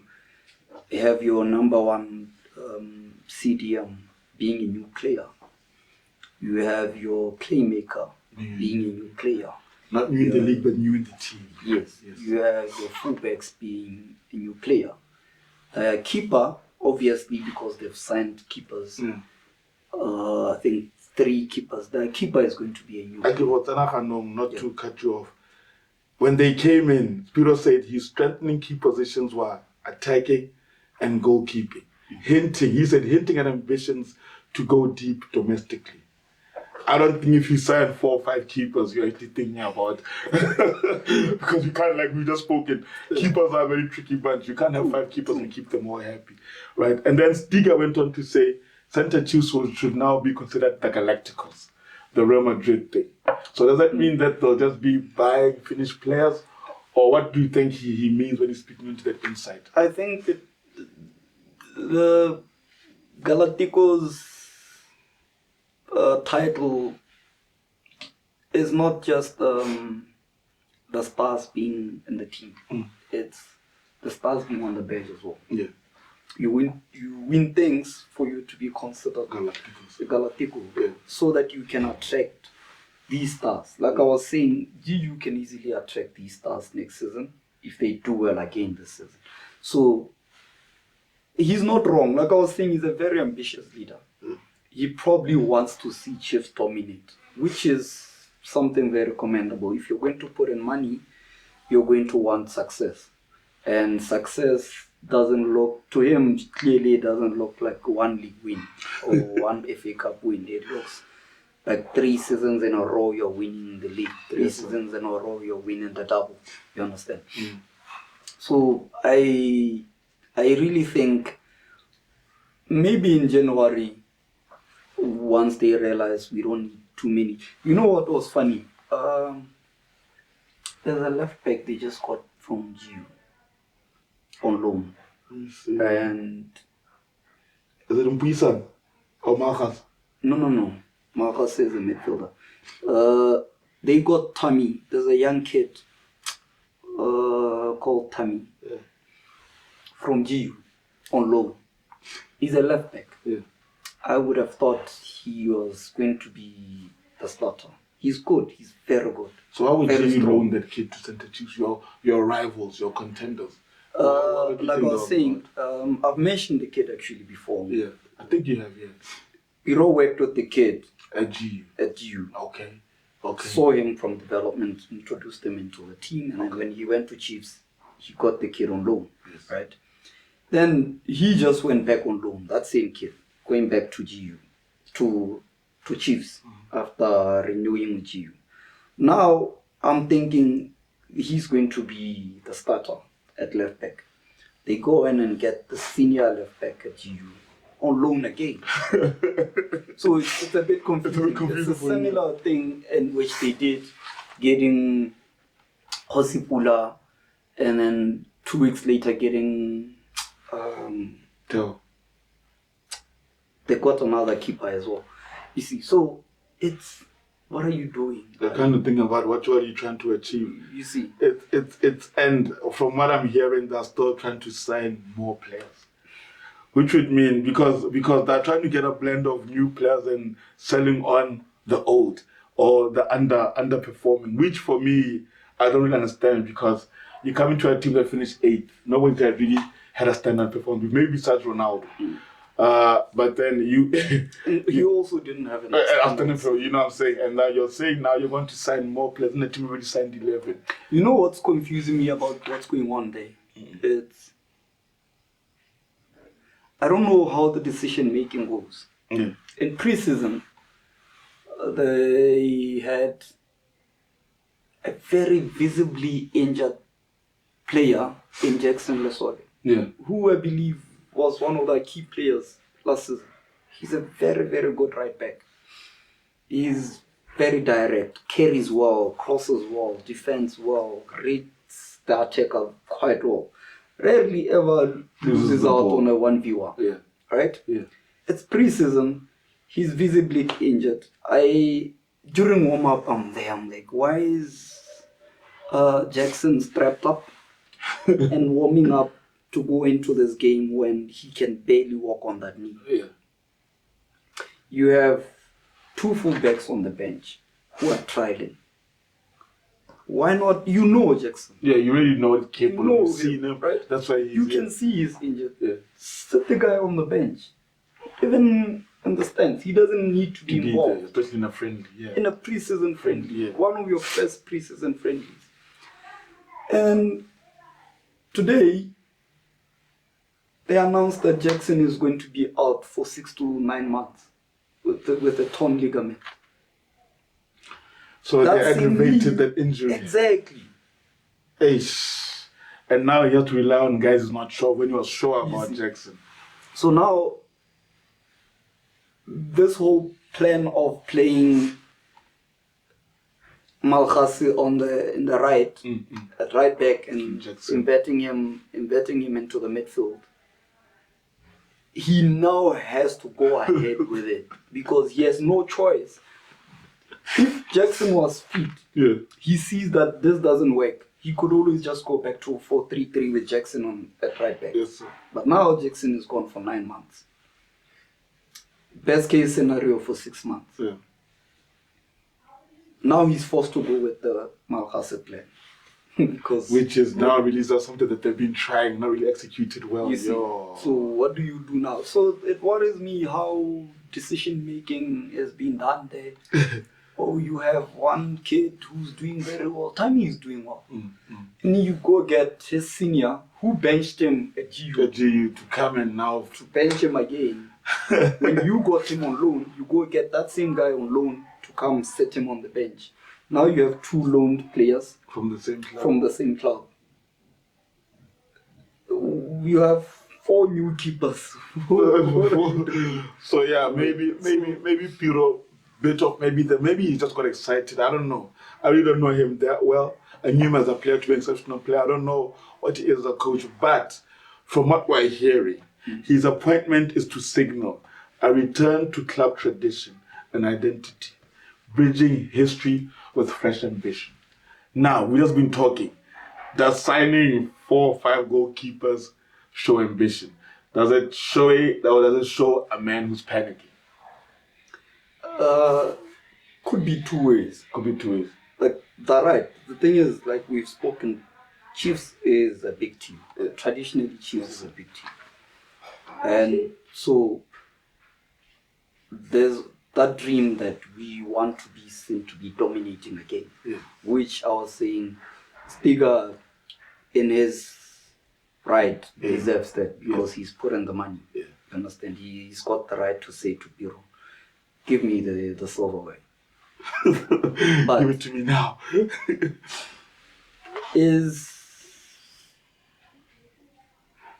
You have your number 1 CDM being a new player. You have your playmaker being a new player. Not new in the league, but new in the team. Yes. You have your fullbacks being a new player. Keeper, obviously, because they've signed keepers. I think 3 keepers. The keeper is going to be a new player. Not to cut you off. When they came in, Spiro said his strengthening key positions were attacking and goalkeeping. Hinting at ambitions to go deep domestically. I don't think if you sign 4 or 5 keepers, you're actually thinking about because you can't, like we just spoken, keepers are a very tricky bunch. You can't have 5 keepers and keep them all happy, right? And then Stiga went on to say center chiefs should now be considered the Galacticos, the Real Madrid thing. So does that mean that they'll just be buying finished players, or what do you think he means when he's speaking into that insight? I think the Galacticos title is not just the stars being in the team. It's the stars being on the bench as well. Yeah. You win things for you to be considered Galactico, so that you can attract these stars. Like I was saying, you can easily attract these stars next season if they do well again this season. So he's not wrong. Like I was saying, he's a very ambitious leader. He probably wants to see Chiefs dominate, which is something very commendable. If you're going to put in money, you're going to want success. And success doesn't look, to him, clearly it doesn't look like one league win or one FA Cup win. It looks like 3 seasons in a row you're winning the league. 3 seasons in a row you're winning the double. You understand? So I really think maybe in January, once they realize we don't need too many. You know what was funny? There's a left back they just got from GU on loan. And is it Mpuisan or Marcus? No. Marcus is a midfielder. They got Tammy. There's a young kid called Tammy from GU on loan. He's a left back. Yeah. I would have thought he was going to be the starter. He's good. He's very good. So how would you loan that kid to Center Chiefs, your rivals, your contenders? Like I was saying, I've mentioned the kid actually before. Yeah, I think you have, yeah. Biro worked with the kid at GU. Okay. Saw him from development, introduced him into the team, and then when he went to Chiefs, he got the kid on loan, right? Then he just went back on loan, that same kid, going back to GU, to Chiefs after renewing with GU. Now, I'm thinking he's going to be the starter at left back. They go in and get the senior left back at GU on loan again. So it's a bit confusing. It's a similar thing in which they did, getting Hosipula, and then 2 weeks later getting they got another keeper as well. You see, so it's, what are you doing? They're kind of thinking about what are you trying to achieve. You see, it's and from what I'm hearing, they're still trying to sign more players, which would mean because they're trying to get a blend of new players and selling on the old or the underperforming. Which for me, I don't really understand, because you come into a team that finished 8th. Nobody that really had a standard performance, maybe besides Ronaldo. But then you also didn't have an you know what I'm saying? And now you're saying now you're going to sign more players, and the team already signed 11. You know what's confusing me about what's going on there? It's, I don't know how the decision making goes. In preseason, they had a very visibly injured player in Jackson Lesole, who I believe was one of the key players last season. He's a very, very good right back. He's very direct, carries well, crosses well, defends well, reads the attacker quite well. Rarely ever loses out on a 1v1. Right? It's preseason. He's visibly injured. During warm-up, I'm like, why is Jackson strapped up and warming up to go into this game when he can barely walk on that knee? You have 2 fullbacks on the bench who are trialing. Why not? You know Jackson. Yeah, you really know it's capable. You know You've seen him, right? That's why you can see he's injured. Set the guy on the bench. Even in the stands, he doesn't need to be involved. Especially in a friendly. In a preseason friendly. One of your first preseason friendlies. And today, they announced that Jackson is going to be out for 6 to 9 months with a torn ligament. So they aggravated that injury. Exactly. Eish. And now you have to rely on guys who's not sure when you are sure about Jackson. So now, this whole plan of playing Malghasi in the right, at right back, and embedding him into the midfield, he now has to go ahead with it because he has no choice. If Jackson was fit, he sees that this doesn't work. He could always just go back to 4-3-3 with Jackson at right back. Yes, sir. But now Jackson is gone for 9 months. Best case scenario for 6 months. Yeah. Now he's forced to go with the Malghasi plan. Which is now really something that they've been trying, not really executed well. You see, so what do you do now? So it worries me how decision making has been done there. Oh, you have one kid who's doing very well. Tammy is doing well. And you go get his senior who benched him at GU. At GU to come and now to bench him again. When you got him on loan, you go get that same guy on loan to come set him on the bench. Now you have 2 loaned players from the same club. You have 4 new keepers. So yeah, maybe Piro, maybe he just got excited. I don't know. I really don't know him that well. I knew him as a player to be an exceptional player. I don't know what he is as a coach, but from what we're hearing, his appointment is to signal a return to club tradition and identity, bridging history with fresh ambition. Now, we've just been talking. Does signing 4 or 5 goalkeepers show ambition? Does it show a man who's panicking? Could be 2 ways. Like, that's right. The thing is, like we've spoken, Chiefs is a big team. Traditionally, Chiefs is a big team. And so, there's that dream that we want to be seen to be dominating again, which I was saying, Stiga in his right deserves that because he's put in the money. You understand? He's got the right to say to Biro, give me the silverware. But give it to me now. Is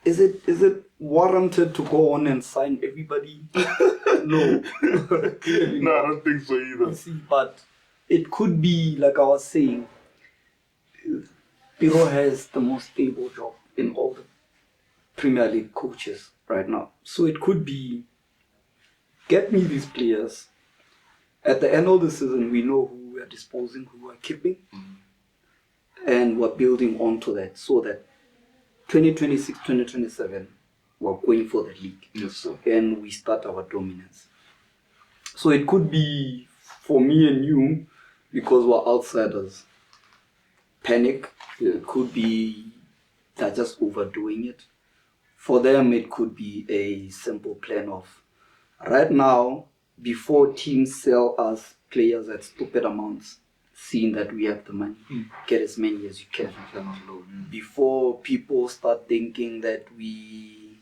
it warranted to go on and sign everybody? No. No, I don't think so either. See, but it could be, like I was saying, Piro has the most stable job in all the Premier League coaches right now. So it could be, get me these players. At the end of the season, we know who we are disposing, who we are keeping. And we're building onto that so that 2026, 2027, we're going for the league. Yes, sir. And we start our dominance. So it could be for me and you, because we're outsiders, panic. It could be they're just overdoing it. For them, it could be a simple plan of, right now, before teams sell us players at stupid amounts, seeing that we have the money, get as many as you can. Before people start thinking that we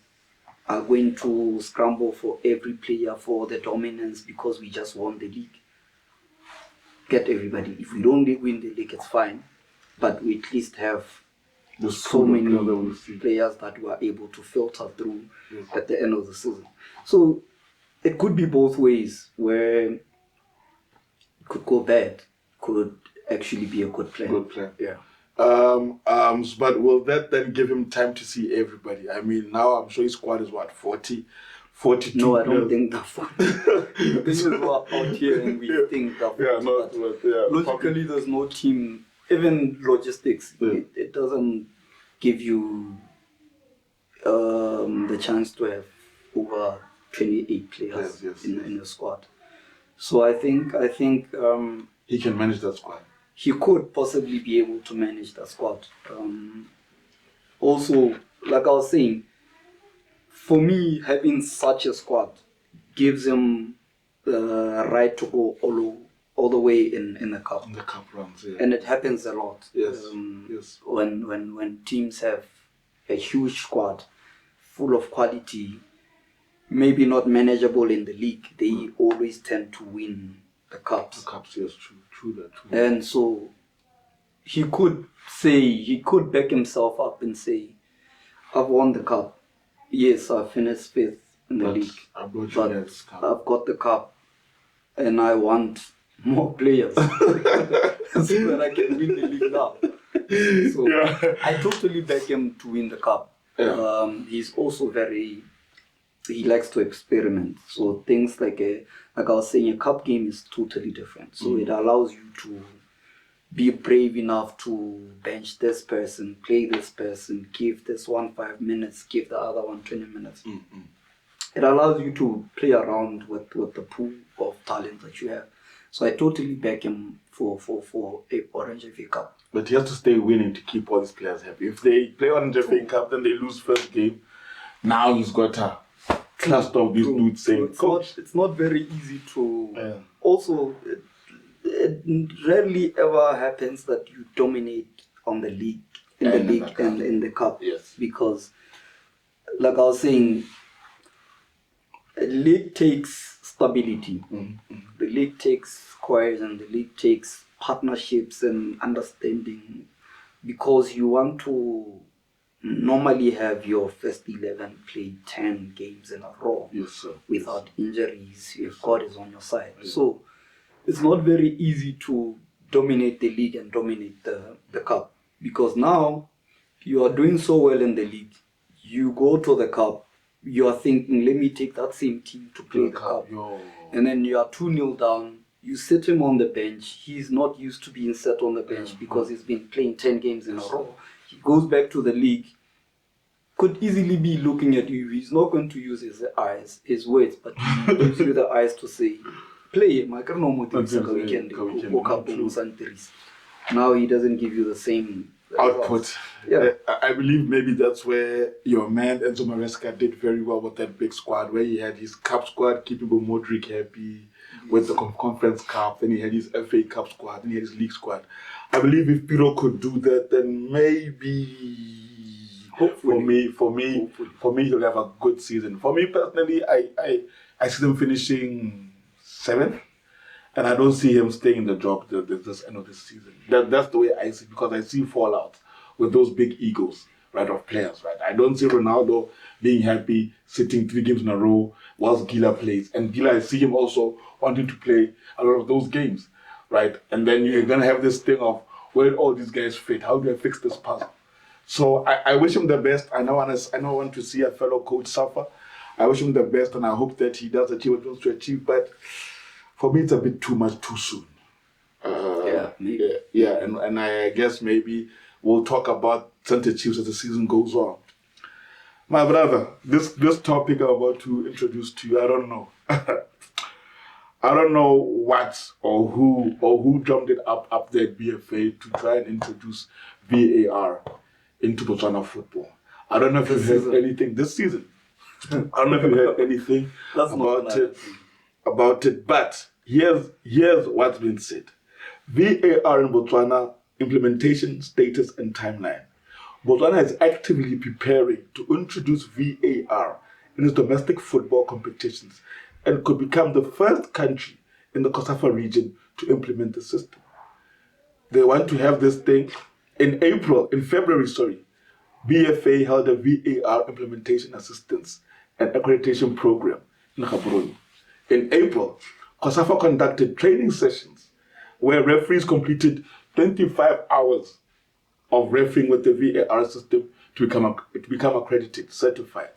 are going to scramble for every player for the dominance because we just won the league. Get everybody. If we don't win the league, it's fine. But we at least have so many players that we are able to filter through at the end of the season. So it could be both ways, where it could go bad, could actually be a good plan. Good plan. Yeah. But will that then give him time to see everybody? I mean, now I'm sure his squad is what, 40, 42 No, I players? don't think they're 40. This is what out here and we think they're 40. Logically, there's no team, even logistics, it doesn't give you the chance to have over 28 players in a squad. So I think he can manage that squad. He could possibly be able to manage that squad. Also, like I was saying, for me, having such a squad gives him the right to go all the way in the cup. In the cup runs, And it happens a lot. Yes. When teams have a huge squad full of quality, maybe not manageable in the league, they always tend to win the cups. The cups, yes, true that. And so he could back himself up and say, I've won the cup. Yes, I finished 5th in the league. I've got the cup and I want more players so that I can win the league now. So I totally back him to win the cup. Yeah. He's also he likes to experiment. So things like I was saying, a cup game is totally different. So it allows you to be brave enough to bench this person, play this person, give this one 5 minutes, give the other one 20 minutes. It allows you to play around with the pool of talent that you have. So I totally back him for a Orange FA Cup. But he has to stay winning to keep all these players happy. If they play Orange FA Cup, then they lose first game. Now he's got a cluster of these dudes saying, Coach. It's not very easy to... Yeah. Also, it rarely ever happens that you dominate on the league, in the cup. Yes. Because, like I was saying, a league takes stability. The league takes cohesion. The league takes partnerships and understanding, because you want to normally have your first 11 play 10 games in a row. Yes, sir. Without injuries, if God is on your side. Yes. So it's not very easy to dominate the league and dominate the cup, because now you are doing so well in the league. You go to the cup, you are thinking, let me take that same team to play the cup. And then you are 2-0 down. You sit him on the bench. He's not used to being set on the bench because he's been playing 10 games in a row. He goes back to the league, could easily be looking at you. He's not going to use his words, but he gives you the eyes to say, play. Now he doesn't give you the same output. Yeah. I believe maybe that's where your man Enzo Maresca did very well with that big squad, where he had his cup squad keeping Modric happy with the Conference Cup, then he had his FA Cup squad, then he had his league squad. I believe if Piro could do that, then maybe hopefully for me he'll have a good season. For me personally, I see them finishing 7th. And I don't see him staying in the job this end of this season. That's the way I see it, because I see fallout with those big egos, right, of players, right? I don't see Ronaldo being happy sitting 3 games in a row whilst Gila plays. And Gila, I see him also wanting to play a lot of those games, right? And then you're going to have this thing of, where did all these guys fit? How do I fix this puzzle? So I wish him the best. I don't want to see a fellow coach suffer. I wish him the best, and I hope that he does achieve what he wants to achieve. But for me, it's a bit too much too soon. And I guess maybe we'll talk about Center Chiefs as the season goes on. My brother, this topic I'm about to introduce to you, I don't know. I don't know what or who drummed it up there at BFA to try and introduce VAR into Botswana football. I don't know if you've heard anything this season. I don't know if you've heard anything about it, but here's what's been said. VAR in Botswana, implementation, status, and timeline. Botswana is actively preparing to introduce VAR in its domestic football competitions and could become the first country in the COSAFA region to implement the system. They want to have this thing in February, BFA held a VAR implementation assistance and accreditation program in Gaborone. In April, COSAFA conducted training sessions where referees completed 25 hours of refereeing with the VAR system to become accredited, certified.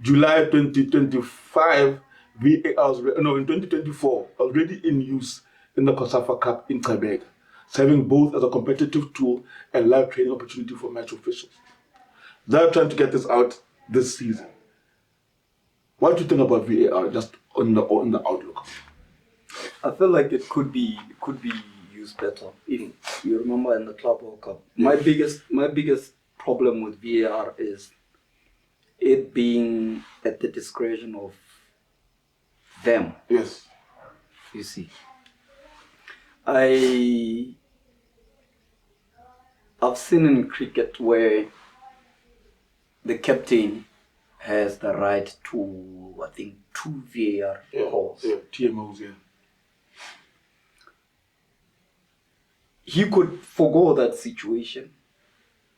July 2025, in 2024, already in use in the COSAFA Cup in Quebec, serving both as a competitive tool and live training opportunity for match officials. They're trying to get this out this season. What do you think about VAR, just on the outlook? I feel like it could be used better. If you remember in the Club World Cup, my biggest problem with VAR is it being at the discretion of them. Yes. You see, I've seen in cricket where the captain has the right to, I think, 2 VAR calls. Yeah, TMOs, yeah. he could forgo that situation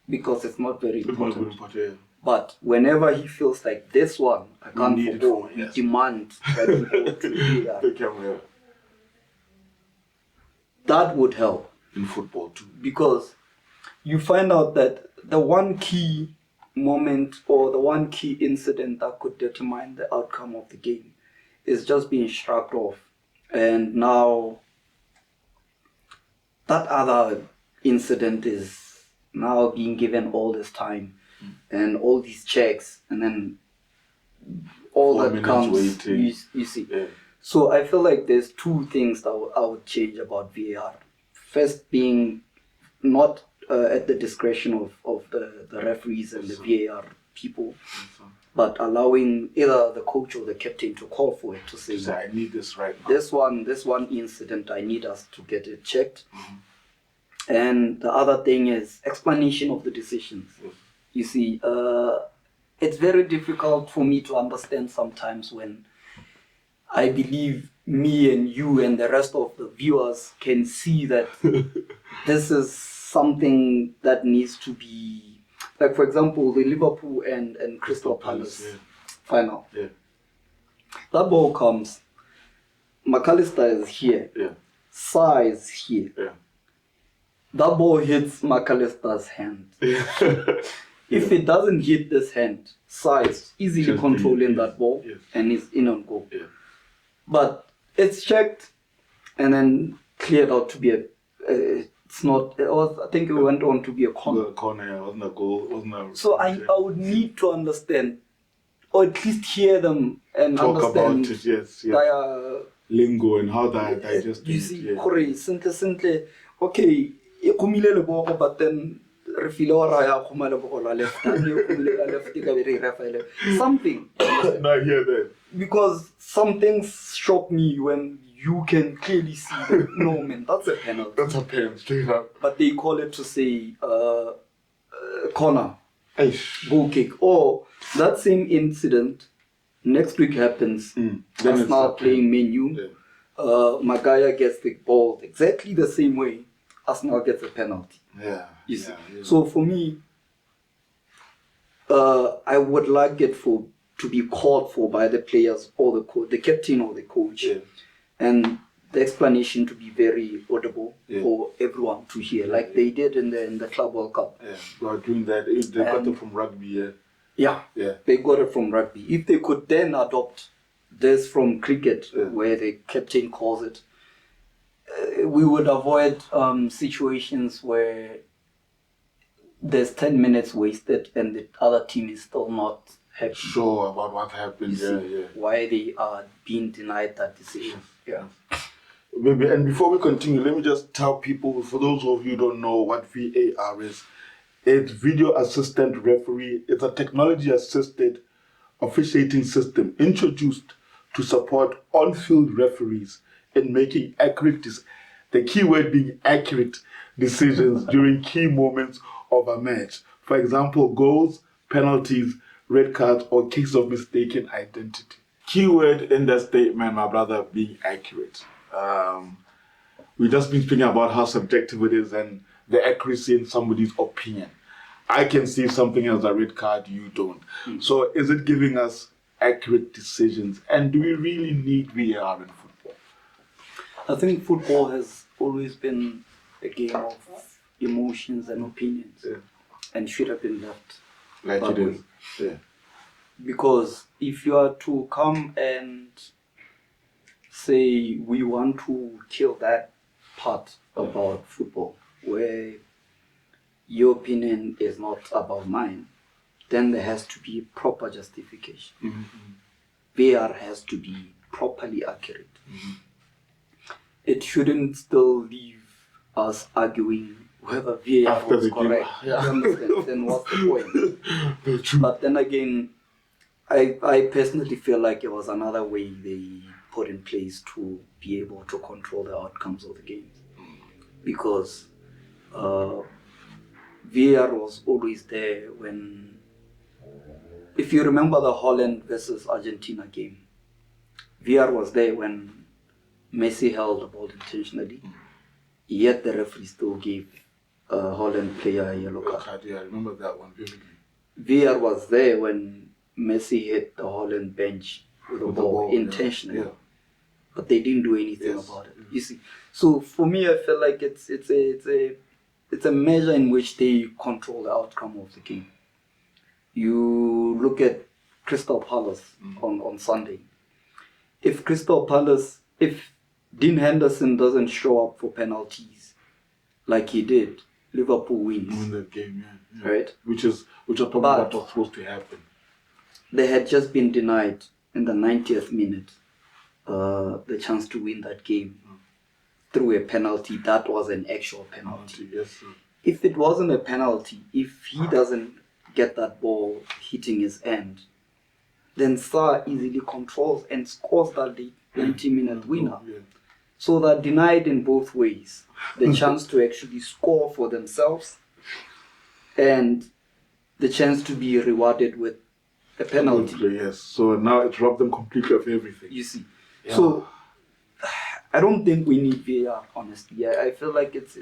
because it's not very important. But whenever he feels like this one, I can't forgo, we demand that he go to the VAR. That would help. In football too. Because you find out that the one key moment or the one key incident that could determine the outcome of the game is just being shrugged off. And now that other incident is now being given all this time and all these checks, and then all that counts, you see. Yeah. So I feel like there's two things that I would change about VAR. First being not at the discretion of the referees and the VAR people, but allowing either the coach or the captain to call for it, to say, I need this right now. This one incident, I need us to get it checked. And the other thing is explanation of the decisions. You see, it's very difficult for me to understand sometimes when I believe me and you and the rest of the viewers can see that this is something that needs to be, like for example, the Liverpool and Crystal Palace final. Yeah. That ball comes, McAllister is here, Sa is here. Yeah. That ball hits McAllister's hand. If it doesn't hit this hand, Sa is easily controlling that ball and is in on goal. Yeah. But it's checked and then cleared out to be a. It's not. It was, I think it went on to be a corner. Wasn't a goal. Wasn't a. So I would need to understand, or at least hear them and talk understand. About it. Yes. Their lingo and how that I just. You see, simple. Okay, but then. Something. Not hear that. Because some things shock me when you can clearly see that, no man, that's a penalty. That's a pen, straight up. But they call it to say corner, goal kick. Or that same incident next week happens. Arsenal playing Man U. Maguire gets the ball exactly the same way. Arsenal gets a penalty. Yeah. You see. So for me, I would like it to be called for by the players or the coach, the captain or the coach, and the explanation to be very audible for everyone to hear, like they did in the Club World Cup. Yeah, well, doing that, they got it from rugby. Yeah, they got it from rugby. If they could then adopt this from cricket, where the captain calls it, we would avoid situations where there's 10 minutes wasted and the other team is still not happy. Sure about what happened. Why they are being denied that decision. Yeah. Maybe, and before we continue, let me just tell people, for those of you who don't know what VAR is, it's Video Assistant Referee. It's a technology-assisted officiating system introduced to support on-field referees in making the key word being accurate decisions during key moments of a match. For example, goals, penalties, red cards, or case of mistaken identity. Keyword in that statement, my brother, being accurate. We've just been speaking about how subjective it is and the accuracy in somebody's opinion. I can see something as a red card, you don't. So is it giving us accurate decisions? And do we really need VAR in football? I think football has always been a game of emotions and opinions, and should have been left like it is. Yeah. Because if you are to come and say we want to kill that part about football, where your opinion is not about mine, then there has to be proper justification. VAR has to be properly accurate. It shouldn't still leave us arguing whether VAR was correct. You understand? Then what's the point? But then again, I personally feel like it was another way they put in place to be able to control the outcomes of the games. Because VAR was always there when, if you remember the Holland versus Argentina game, VAR was there when Messi held the ball intentionally. yet the referee still gave a Holland player a yellow card. Yeah, I remember that one vividly. VAR was there when Messi hit the Holland bench with the ball intentionally. Yeah. But they didn't do anything about it. You see, so for me, I feel like it's a measure in which they control the outcome of the game. You look at Crystal Palace on Sunday. If Dean Henderson doesn't show up for penalties like he did, Liverpool wins. Win that game, yeah. Right? Which is probably what was supposed to happen. They had just been denied in the 90th minute the chance to win that game through a penalty that was an actual penalty. Yes, sir. If it wasn't a penalty, if he doesn't get that ball hitting his end, then Sarr easily controls and scores that 90-minute winner. Yeah. So they're denied in both ways. The chance to actually score for themselves and the chance to be rewarded with a penalty. Yes. So now it robbed them completely of everything. You see. Yeah. So I don't think we need VAR, honestly. I feel like it's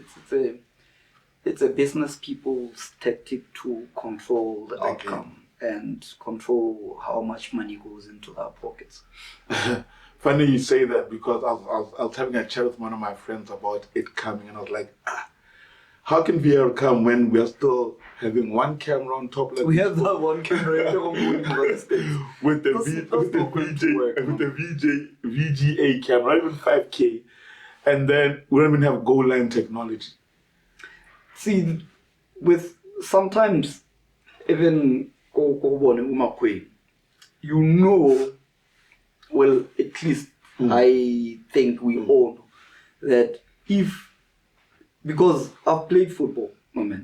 a business people's tactic to control the outcome and control how much money goes into their pockets. Funny you say that, because I was having a chat with one of my friends about it coming, and I was like, how can VR come when we are still having one camera on top? Like we have that one camera with the VGA camera, not even 5K, and then we don't even have goal line technology. See, with sometimes even you know, well, at least I think we all know that because I've played football,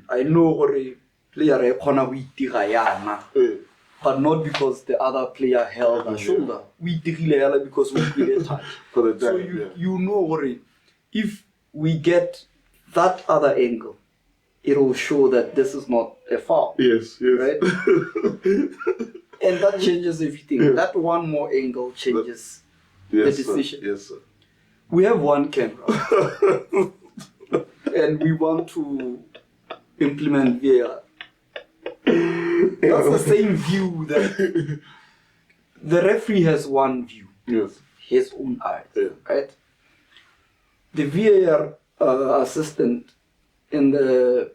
I know a player but not because the other player held the shoulder. We because we played a touch. So you know, if we get that other angle, it will show that this is not a foul. Yes. Right? And that changes everything. Yeah. That one more angle changes the decision. Sir. Yes, sir. We have one camera. And we want to implement VAR. That's the same view that the referee has one view. Yes. His own eyes. Yeah. Right? The VAR assistant in the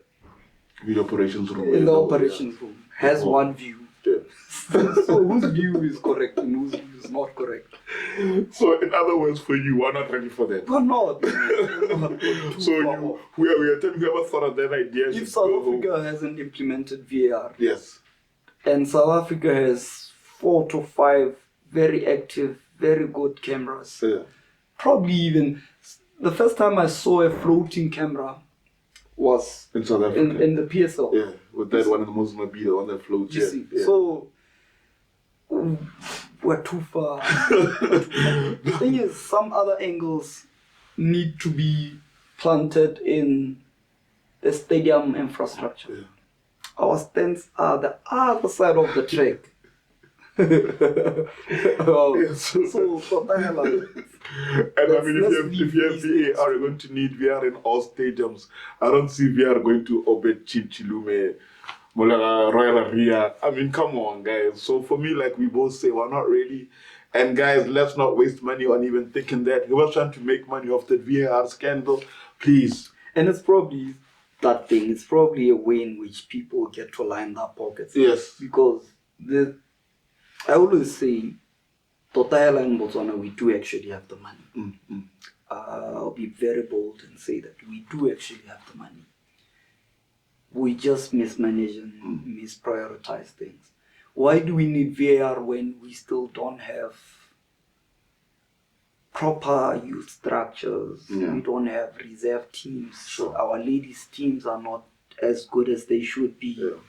operations room has one view. Yeah. So whose view is correct and whose view is not correct? So in other words, for you, we're not ready for that. We're not. So we are telling you, ever thought of that idea? If South Africa hasn't implemented VAR, yes, and South Africa has 4 to 5 very active, very good cameras, probably even the first time I saw a floating camera was in South Africa, in the PSL. Yeah, with that one in the Mozambique, the one that floats. You see, so we're too far. The thing is, some other angles need to be planted in the stadium infrastructure. Yeah. Our stands are the other side of the track. So and I mean, if you have VAR, you're going to need VR in all stadiums. I don't see VR going to Obed Chilume, Royal Area. I mean, come on, guys. So for me, like we both say, we're not ready. And guys, let's not waste money on even thinking that. We were trying to make money off the VAR scandal. Please. And it's probably that thing. It's probably a way in which people get to line their pockets. Yes. Because I always say, Totaela in Botswana, we do actually have the money. I'll be very bold and say that we do actually have the money. We just mismanage and misprioritize things. Why do we need VAR when we still don't have proper youth structures? Yeah. We don't have reserve teams. Sure. Our ladies' teams are not as good as they should be. Yeah.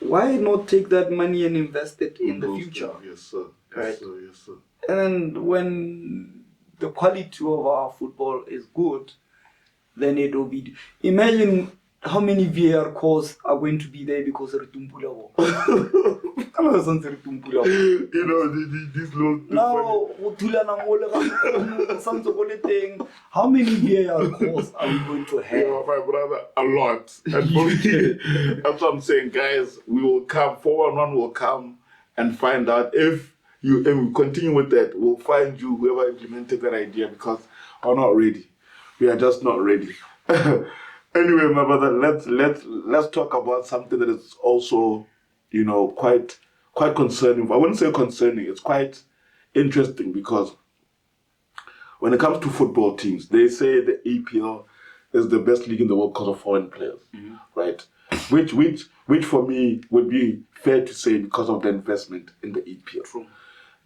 Why not take that money and invest it in the future? Yes, sir. Right? Yes, sir. Yes, sir. And when the quality of our football is good, then it will be... Imagine how many VAR calls are going to be there because of Ritumpula? You know, these little... Now, how many VAR calls are we going to have? Yeah, my brother, a lot. And for me, that's what I'm saying, guys. We will come, 411 will come and find out if we continue with that. We'll find you, whoever implemented that idea, because we're not ready. We are just not ready. Anyway, my brother, let's talk about something that is also, you know, quite concerning. I wouldn't say concerning. It's quite interesting because when it comes to football teams, they say the EPL is the best league in the world because of foreign players, right? Which for me would be fair to say because of the investment in the EPL. True.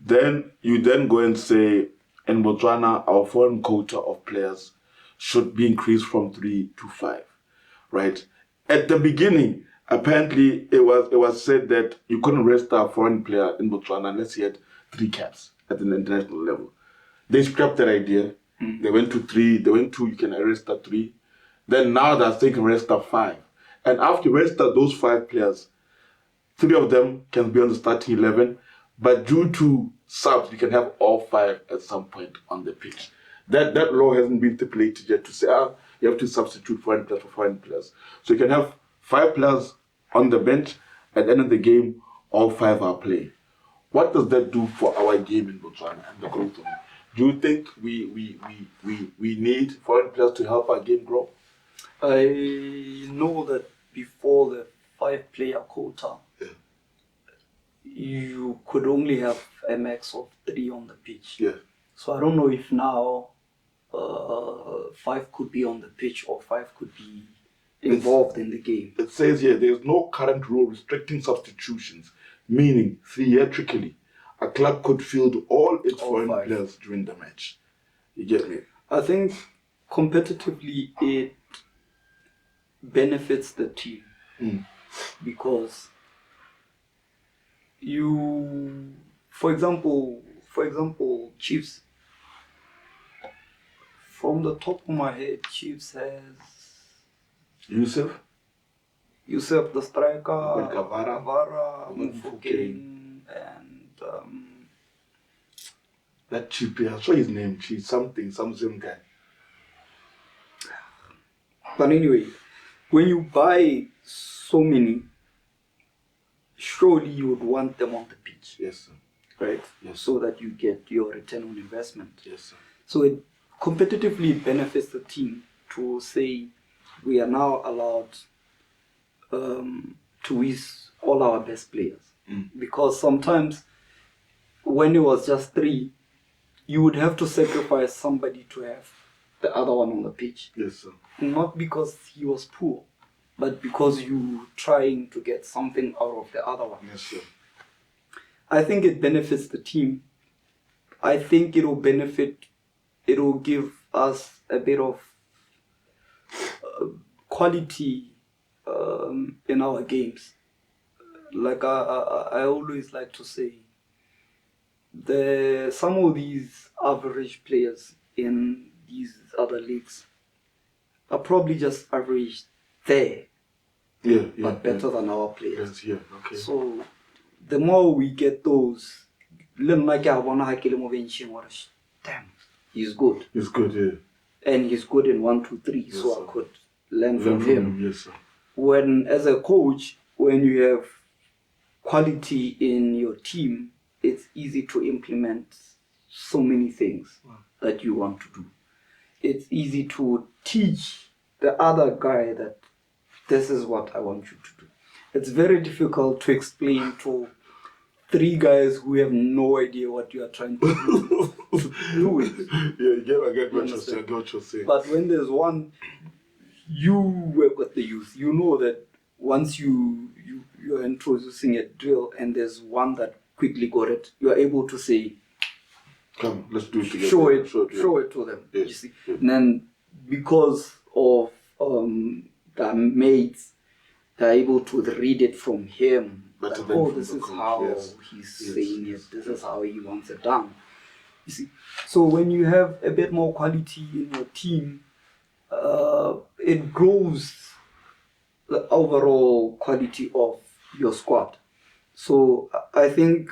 Then you go and say in Botswana, our foreign quota of players should be increased from 3 to 5, right? At the beginning, apparently it was said that you couldn't register a foreign player in Botswana unless he had 3 caps at an international level. They scrapped that idea. They went to 3. They went to you can register 3. Then now they're saying you can register 5. And after you register those 5 players, 3 of them can be on the starting 11. But due to subs, you can have all 5 at some point on the pitch. That law hasn't been stipulated yet to say, you have to substitute foreign players for foreign players. So you can have 5 players on the bench. At the end of the game, all 5 are playing. What does that do for our game in Botswana and the growth of it? Do you think we need foreign players to help our game grow? I know that before the 5-player quota, you could only have a max of 3 on the pitch. Yeah. So I don't know if now 5 could be on the pitch or 5 could be involved in the game. It says here there is no current rule restricting substitutions, meaning theatrically a club could field all its foreign players during the match. You get me? I think competitively it benefits the team because you, for example, Chiefs. From the top of my head, Chiefs has Yusuf the striker, Gavara, Mufokeng, and that cheap, I saw his name, some guy. But anyway, when you buy so many, surely you would want them on the pitch. Yes, sir. Right? Yes. So that you get your return on investment. Yes, sir. So it competitively benefits the team to say we are now allowed to use all our best players. Because sometimes when it was just 3, you would have to sacrifice somebody to have the other one on the pitch. Yes, sir. Not because he was poor, but because you trying to get something out of the other one. Yes, sir. I think it benefits the team. I think it will give us a bit of quality in our games. Like I always like to say, some of these average players in these other leagues are probably just average there, but better than our players. Yes, okay. So the more we get those, damn, he's good. He's good, yeah. And he's good in 1, 2, 3, yes, so sir. I could learn from him. Yes, sir. When, as a coach, when you have quality in your team, it's easy to implement so many things that you want to do. It's easy to teach the other guy that this is what I want you to do. It's very difficult to explain to 3 guys who have no idea what you are trying to do it. I get what you're saying. But when there's one, you work with the youth. You know that once you're introducing a drill and there's one that quickly got it, you are able to say, come, let's do it together. Show it to them. Yes. You see, and then because of the mates, they're able to read it from him. Like, this is how he's saying it. This is how he wants it done. You see, so when you have a bit more quality in your team, it grows the overall quality of your squad. So I think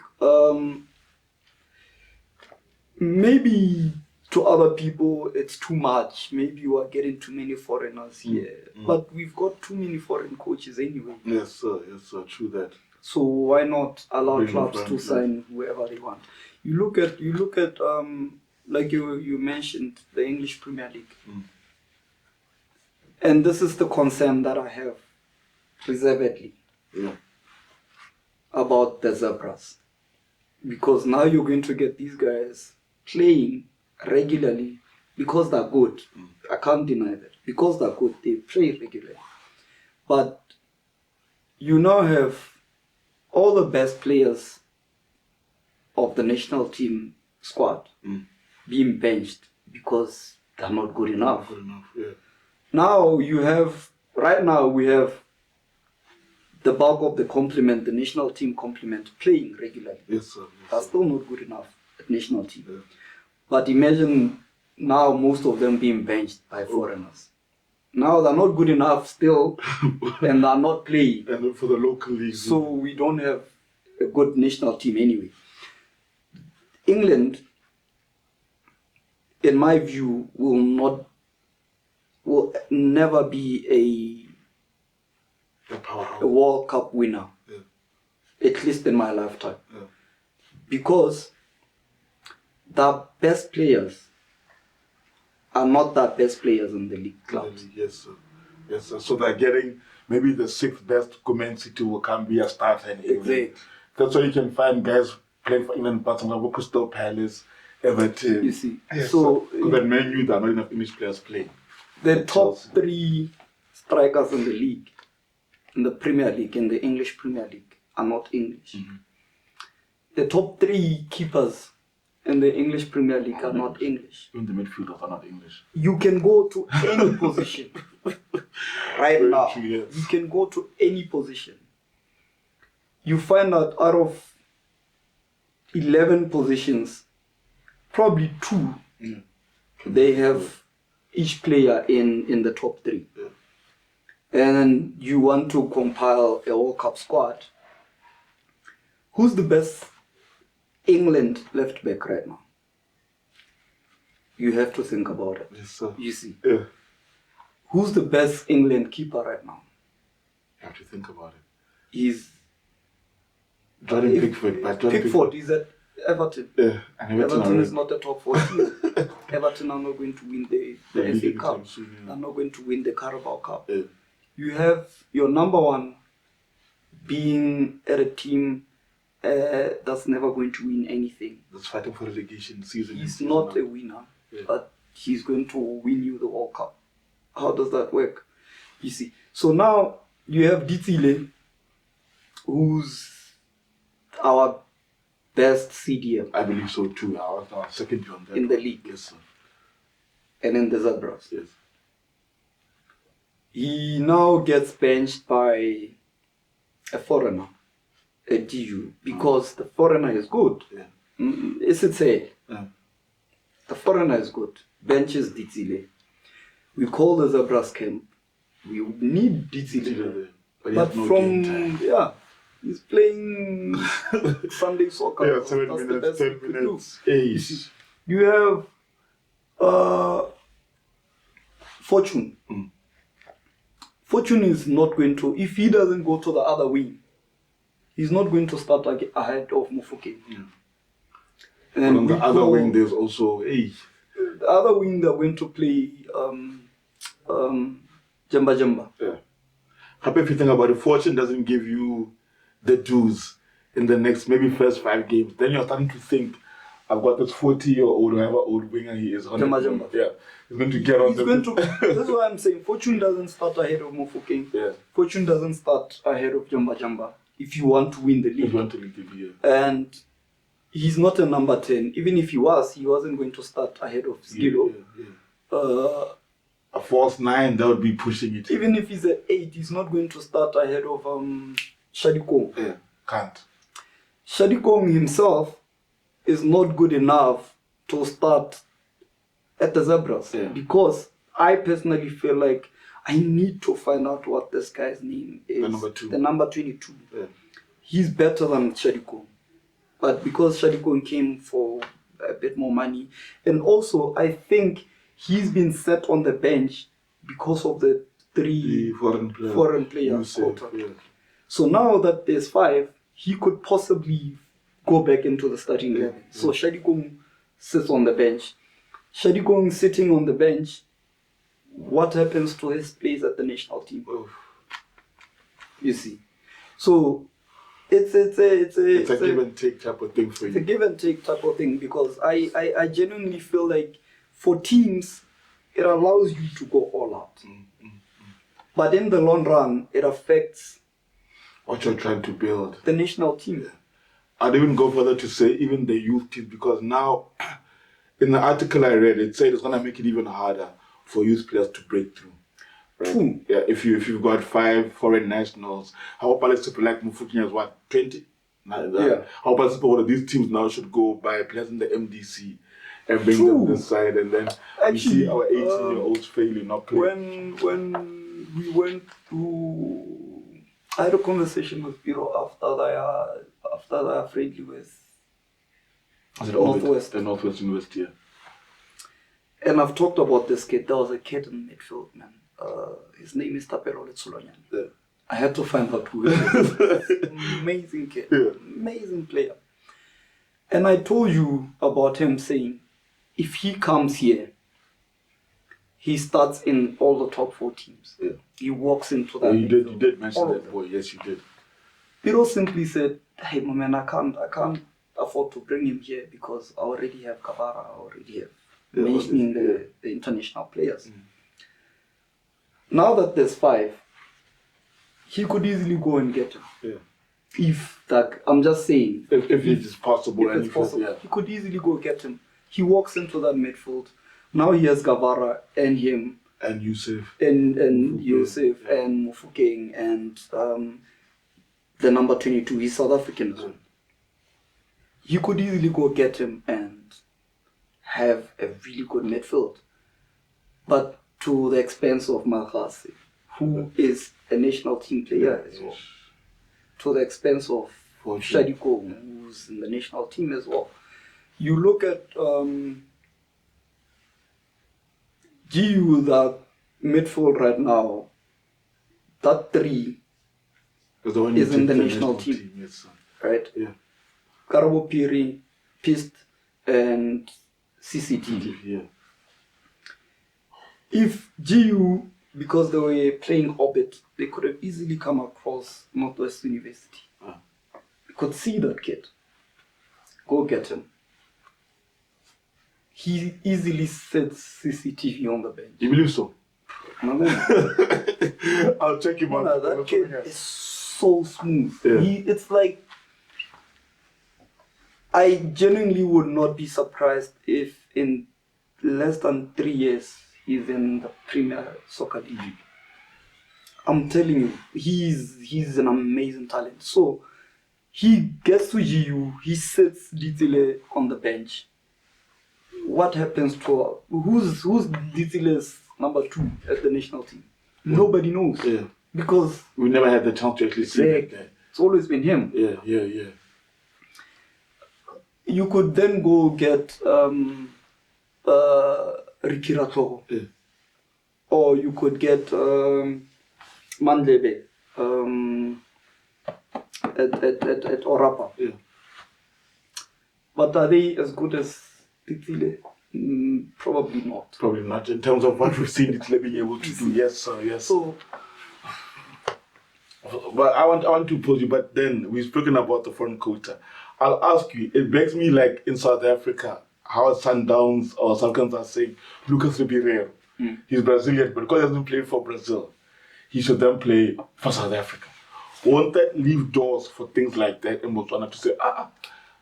maybe to other people it's too much. Maybe you are getting too many foreigners here. But we've got too many foreign coaches anyway. Yes, sir. Yes, sir. True that. So why not allow Bring clubs them to sign whoever they want? You look at like you mentioned the English Premier League. And this is the concern that I have reservedly about the Zebras. Because now you're going to get these guys playing regularly because they're good. I can't deny that. Because they're good, they play regularly. But you now have all the best players of the national team squad being benched because they're not good enough. Now right now we have the bulk of the complement, the national team complement, playing regularly. Yes, sir. Are still not good enough at national team. But imagine now most of them being benched by foreigners. Now they're not good enough still, and they're not playing. And for the local league. So we don't have a good national team anyway. England, in my view, will never be a World Cup winner, at least in my lifetime. Because the best players are not the best players in the league clubs. Yes, sir. Yes, sir. So they're getting maybe the sixth best Gomen City will come be a starter in England. Exactly. That's why you can find guys playing for England, Botswana, Crystal Palace, Everton. You see, yes, so because that Man U, there are not enough English players playing. The top three strikers in the league, in the Premier League, in the English Premier League, are not English. The top three keepers in the English Premier League are not English. Even the midfielders are not English. You can go to any position right now. True, yes. You can go to any position. You find out of 11 positions, probably 2, they have each player in the top 3. And you want to compile a World Cup squad. Who's the best England left back right now? You have to think about it. Yes, sir. You see. Yeah. Who's the best England keeper right now? You have to think about it. He's Jordan Pickford. But Jordan Pickford is at Everton. Yeah. And Everton is not a top 4 team. Everton are not going to win the FA Cup. They're not going to win the Carabao Cup. Yeah. You have your number one being at a team that's never going to win anything. That's fighting for relegation season. He's not a winner, but he's going to win you the World Cup. How does that work? You see. So now you have Ditsile, who's our best CDM. I believe so too. I was our second on that. In the league. Yes, sir. And in the Zebras. Yes. He now gets benched by a foreigner, a DU, because the foreigner is good. Yeah. Is it say? Yeah. The foreigner is good. Benches Ditsile. We call the Zebras camp. We need Ditsile. But from, he's playing Sunday soccer. Yeah, 7 minutes, 10 minutes. You have Fortune. Fortune is not going to, if he doesn't go to the other wing, he's not going to start like ahead of Mufokeng. And on the other wing, there's also the other wing they're going to play Jamba. Yeah. Happy if you think about it, Fortune doesn't give you the dues in the next maybe first 5 games. Then you're starting to think, I've got this 40-year-old, whoever old winger he is. Jamba. Yeah. He's going to get on that's why I'm saying Fortune doesn't start ahead of Mufokeng. Yeah. Fortune doesn't start ahead of Jamba. If you want to win the league. If you want to win the league, yeah. And he's not a number 10. Even if he wasn't going to start ahead of Skilo. A false 9, that would be pushing it. Even if he's at 8, he's not going to start ahead of Shadikong. Yeah, can't. Shadikong himself is not good enough to start at the Zebras. Yeah. Because I personally feel like I need to find out what this guy's name is. The number 2. The number 22. Yeah. He's better than Shadiko. But because Shadiko came for a bit more money, and also I think he's been set on the bench because of the 3 foreign players quota. Yeah. So now that there's 5, he could possibly go back into the starting 11. So Shadiko sits on the bench. Shadiko sitting on the bench, what happens to his place at the national team? You see. So it's a give and take type of thing for you. It's a give and take type of thing, because I genuinely feel like for teams it allows you to go all out. But in the long run it affects what you're trying to build. The national team. I'd even go further to say even the youth team, because now in the article I read, it said it's gonna make it even harder for youth players to break through. Right? Yeah, if you've got 5 foreign nationals, how about people like Mufukeng has what, 20? Yeah. How about people of these teams now should go buy players in the MDC and bring them this side, and then we see our 18-year-olds failing not playing. When we went to, I had a conversation with Piro after their friendly with Northwest. The Northwest University. Yeah. And I've talked about this kid. There was a kid in midfield, man. His name is Tapero Letsulonyan. Yeah. I had to find out who he is. Amazing kid. Yeah. Amazing player. And I told you about him saying, if he comes here, he starts in all the top 4 teams. Yeah. He walks into that. You did mention that boy. Yes, you did. Piro simply said, hey, my man, I can't afford to bring him here because I already have Kavara, I already have mentioning the international players. Now that there's 5, he could easily go and get him. Yeah. If that, I'm just saying. If it is possible. If it's possible, he could easily go get him. He walks into that midfield. Now he has Gavara and him. And Yusuf. And Yusuf and Mufukeng and the number 22. He's South African as well. You could easily go get him and have a really good midfield. But to the expense of Malghasi, who is a national team player as well. To the expense of Shadiko, who's in the national team as well. You look at GU, that midfield right now, that 3 is in the national team. Yes, right? Yeah. Karabo Piri, Pist, and CCTV. Yeah. If GU, because they were playing Orbit, they could have easily come across Northwest University. You could see that kid. Go get him. He easily sets CCTV on the bench. You believe so? I'll check him out. That kid is so smooth. Yeah. It's like, I genuinely would not be surprised if in less than 3 years he's in the Premier Soccer League. I'm telling you, he's an amazing talent. So he gets to GU, he sets Ditile on the bench. What happens to who's Ditile's number 2 at the national team? Nobody knows. Yeah. Because we never had the chance to actually see it there. It's always been him. Yeah. You could then go get Ricky Rato. Yeah. Or you could get Mandlebe at Orapa. Yeah. But are they as good as Titile? Probably not. Probably not. In terms of what we've seen Titile being able to do. Yes, sir. Yes. So, but I want to pose you, but then we've spoken about the foreign quota. I'll ask you, it begs me like in South Africa, how Sundowns or Falcons are saying, Lucas Ribeiro, he's Brazilian, but because he hasn't played for Brazil, he should then play for South Africa. Won't that leave doors for things like that in Botswana to say,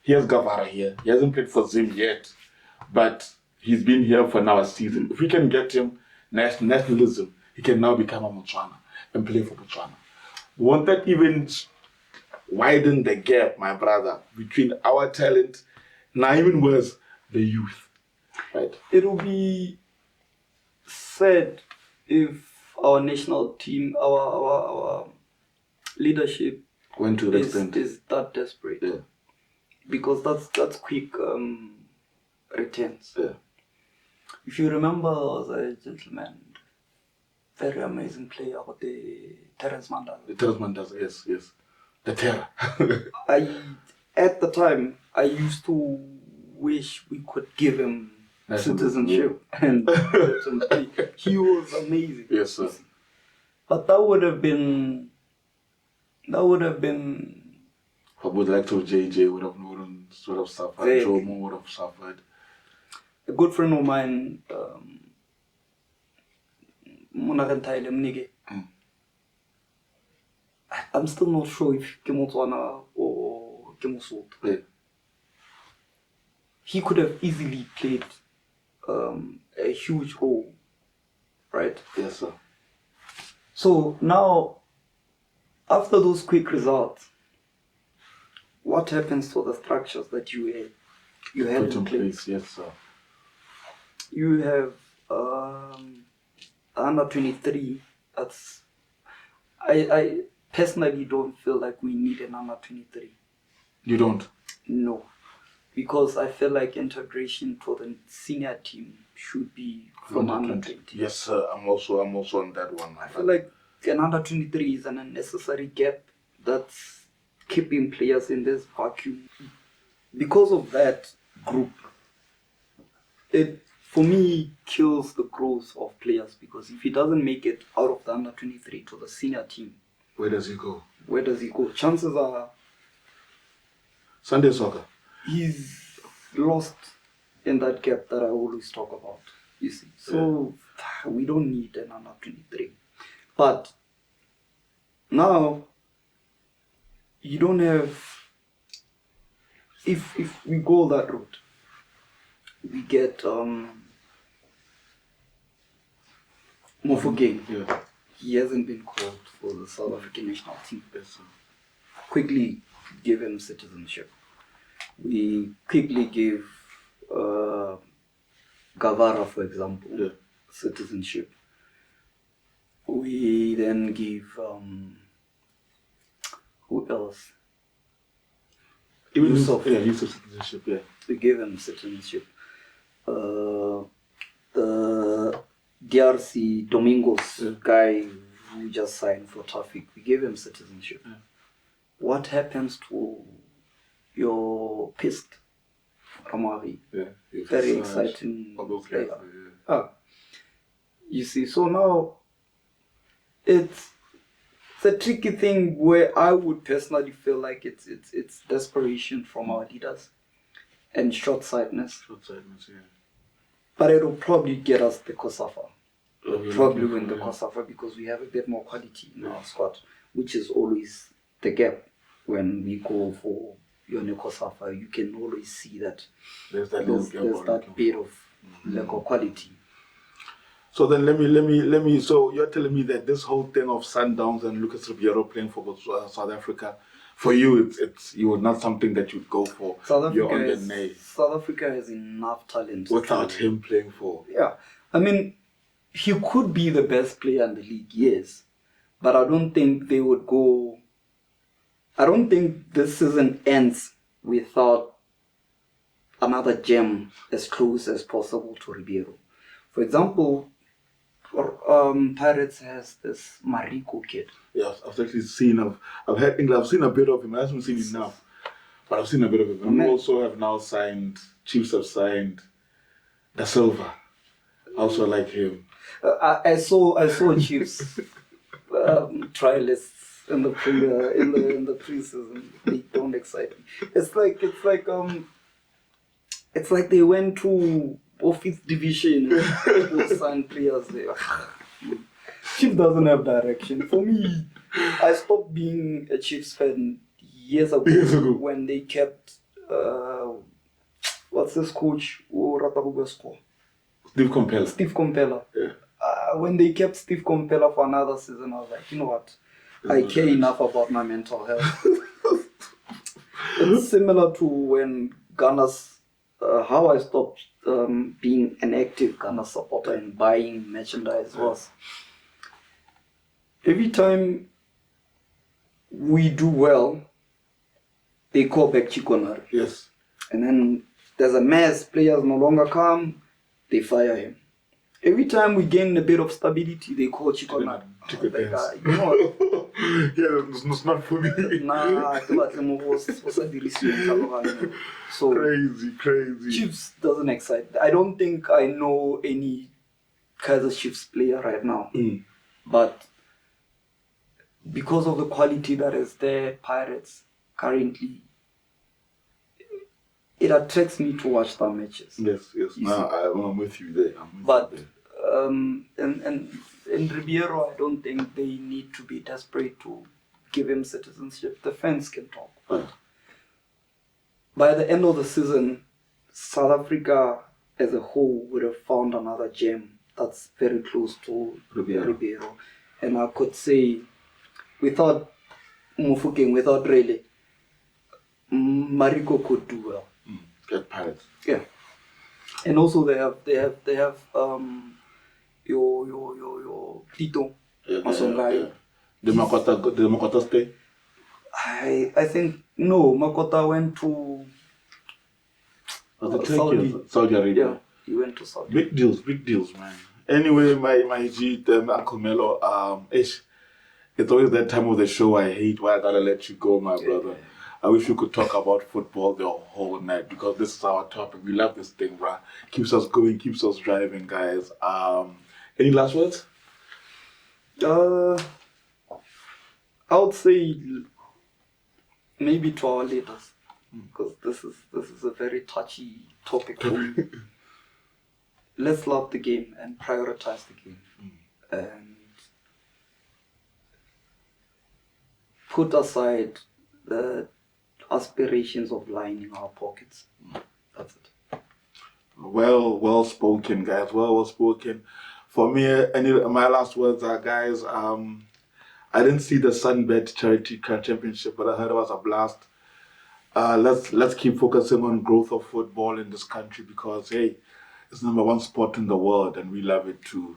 here's Gavara here, he hasn't played for Zim yet, but he's been here for now a season. If we can get him nationalism, he can now become a Botswana and play for Botswana. Won't that even widen the gap, my brother, between our talent, now even worse, the youth, right? It will be sad if our national team, our leadership went to that extent. Is that desperate. Yeah. Because that's quick returns. Yeah. If you remember, there was a gentleman, very amazing player, the Terence Mandela. The Terence Mandela, yes. The Terror. At the time, I used to wish we could give him citizenship and let him play. He was amazing. Yes, sir. But that would have been. I would like to JJ would have suffered. Jomo would have suffered. A good friend of mine, I'm still not sure if Botswana or Mosotho. Yeah. He could have easily played a huge role, right? Yes, sir. So now, after those quick results, what happens to the structures that you had in place? Yes, sir. You have under 23. I personally don't feel like we need an under 23. You don't? No, because I feel like integration to the senior team should be from under 20. Yes, sir. I'm also on that one. I feel like an under 23 is an unnecessary gap that's keeping players in this vacuum. Because of that group, it for me kills the growth of players, because if he doesn't make it out of the under 23 to the senior team, where does he go? Chances are Sunday soccer. He's lost in that gap that I always talk about, you see. So we don't need an under 23. But now you don't have, if we go that route, we get Mofokeng. Yeah. He hasn't been called for the South African national team. Quickly give him citizenship. We quickly give Gavara, for example, citizenship. We then give who else? Yusuf citizenship. Yeah. We gave him citizenship. The DRC Domingos guy who just signed for Tafik, we gave him citizenship. Yeah. What happens to your Pist Amari? Yeah. Very exciting player. You see, so now it's a tricky thing where I would personally feel like it's desperation from our leaders and short-sightedness. Yeah. But it'll probably get us the Kosafa. Probably win the Kosafa because we have a bit more quality in our squad, which is always the gap. When we go for your Kosafa, you can always see that there's that bit of lack of quality. So then let me. So you're telling me that this whole thing of Sundowns and Lucas Ribeiro playing for South Africa, for you, it's you were not something that you'd go for. South Africa has enough talent without him playing for. Yeah, I mean, he could be the best player in the league, yes, but I don't think they would go. I don't think this season ends without another gem as close as possible to Ribeiro. For example, Pirates has this Mariko kid. Yeah, I've actually seen. I've seen a bit of him. I haven't seen enough, but I've seen a bit of him. We also have now signed. Chiefs have signed Da Silva. I also like him. I saw Chiefs trialists in the preseason. They don't excite me. It's like they went to fifth division to sign players there. Chiefs doesn't have direction. For me, I stopped being a Chiefs fan years ago. When they kept what's this coach who Ratabuga score? Steve Compella. Yeah. When they kept Steve Compella for another season, I was like, you know what? I care enough about my mental health. It's similar to when Ghana's, how I stopped being an active Ghana supporter and buying merchandise was Every time we do well, they call back Chikonari. Yes. And then there's a mess, players no longer come, they fire him. Every time we gain a bit of stability, they call Chikonari. You know what? Yeah, it's not for me. So Crazy. Chiefs doesn't excite. I don't think I know any Kaiser Chiefs player right now. But because of the quality that is there, Pirates currently, it attracts me to watch their matches. Yes. No, I'm with you there. In Ribeiro, I don't think they need to be desperate to give him citizenship. The fans can talk. But by the end of the season, South Africa as a whole would have found another gem that's very close to Ribeiro. And I could say, without Mufokeng, without Rele, Mariko could do well. Get Pirates. Yeah. And also they have your Tito Masongai. The Makota stay? I think no, Makota went to Saudi Arabia. Yeah, he went to Saudi. Big deals, man. Anyway, my G, Uncle Melo, it's always that time of the show I hate why I gotta let you go, my brother. I wish we could talk about football the whole night because this is our topic. We love this thing, bruh. Keeps us going, keeps us driving, guys. Any last words? I would say maybe to our leaders, because this is a very touchy topic for me. Let's love the game and prioritize the game, and put aside the aspirations of lining our pockets. That's it. Well spoken, guys. Well spoken. For me, my last words are, guys, I didn't see the Sunbet Charity Championship, but I heard it was a blast. Let's keep focusing on growth of football in this country because, hey, it's #1 sport in the world and we love it too.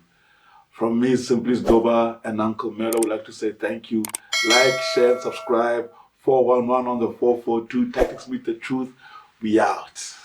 From me, Simply Doba and Uncle Melo, would like to say thank you. Like, share, subscribe. 411 on the 442. Tactics Meet the Truth. We out.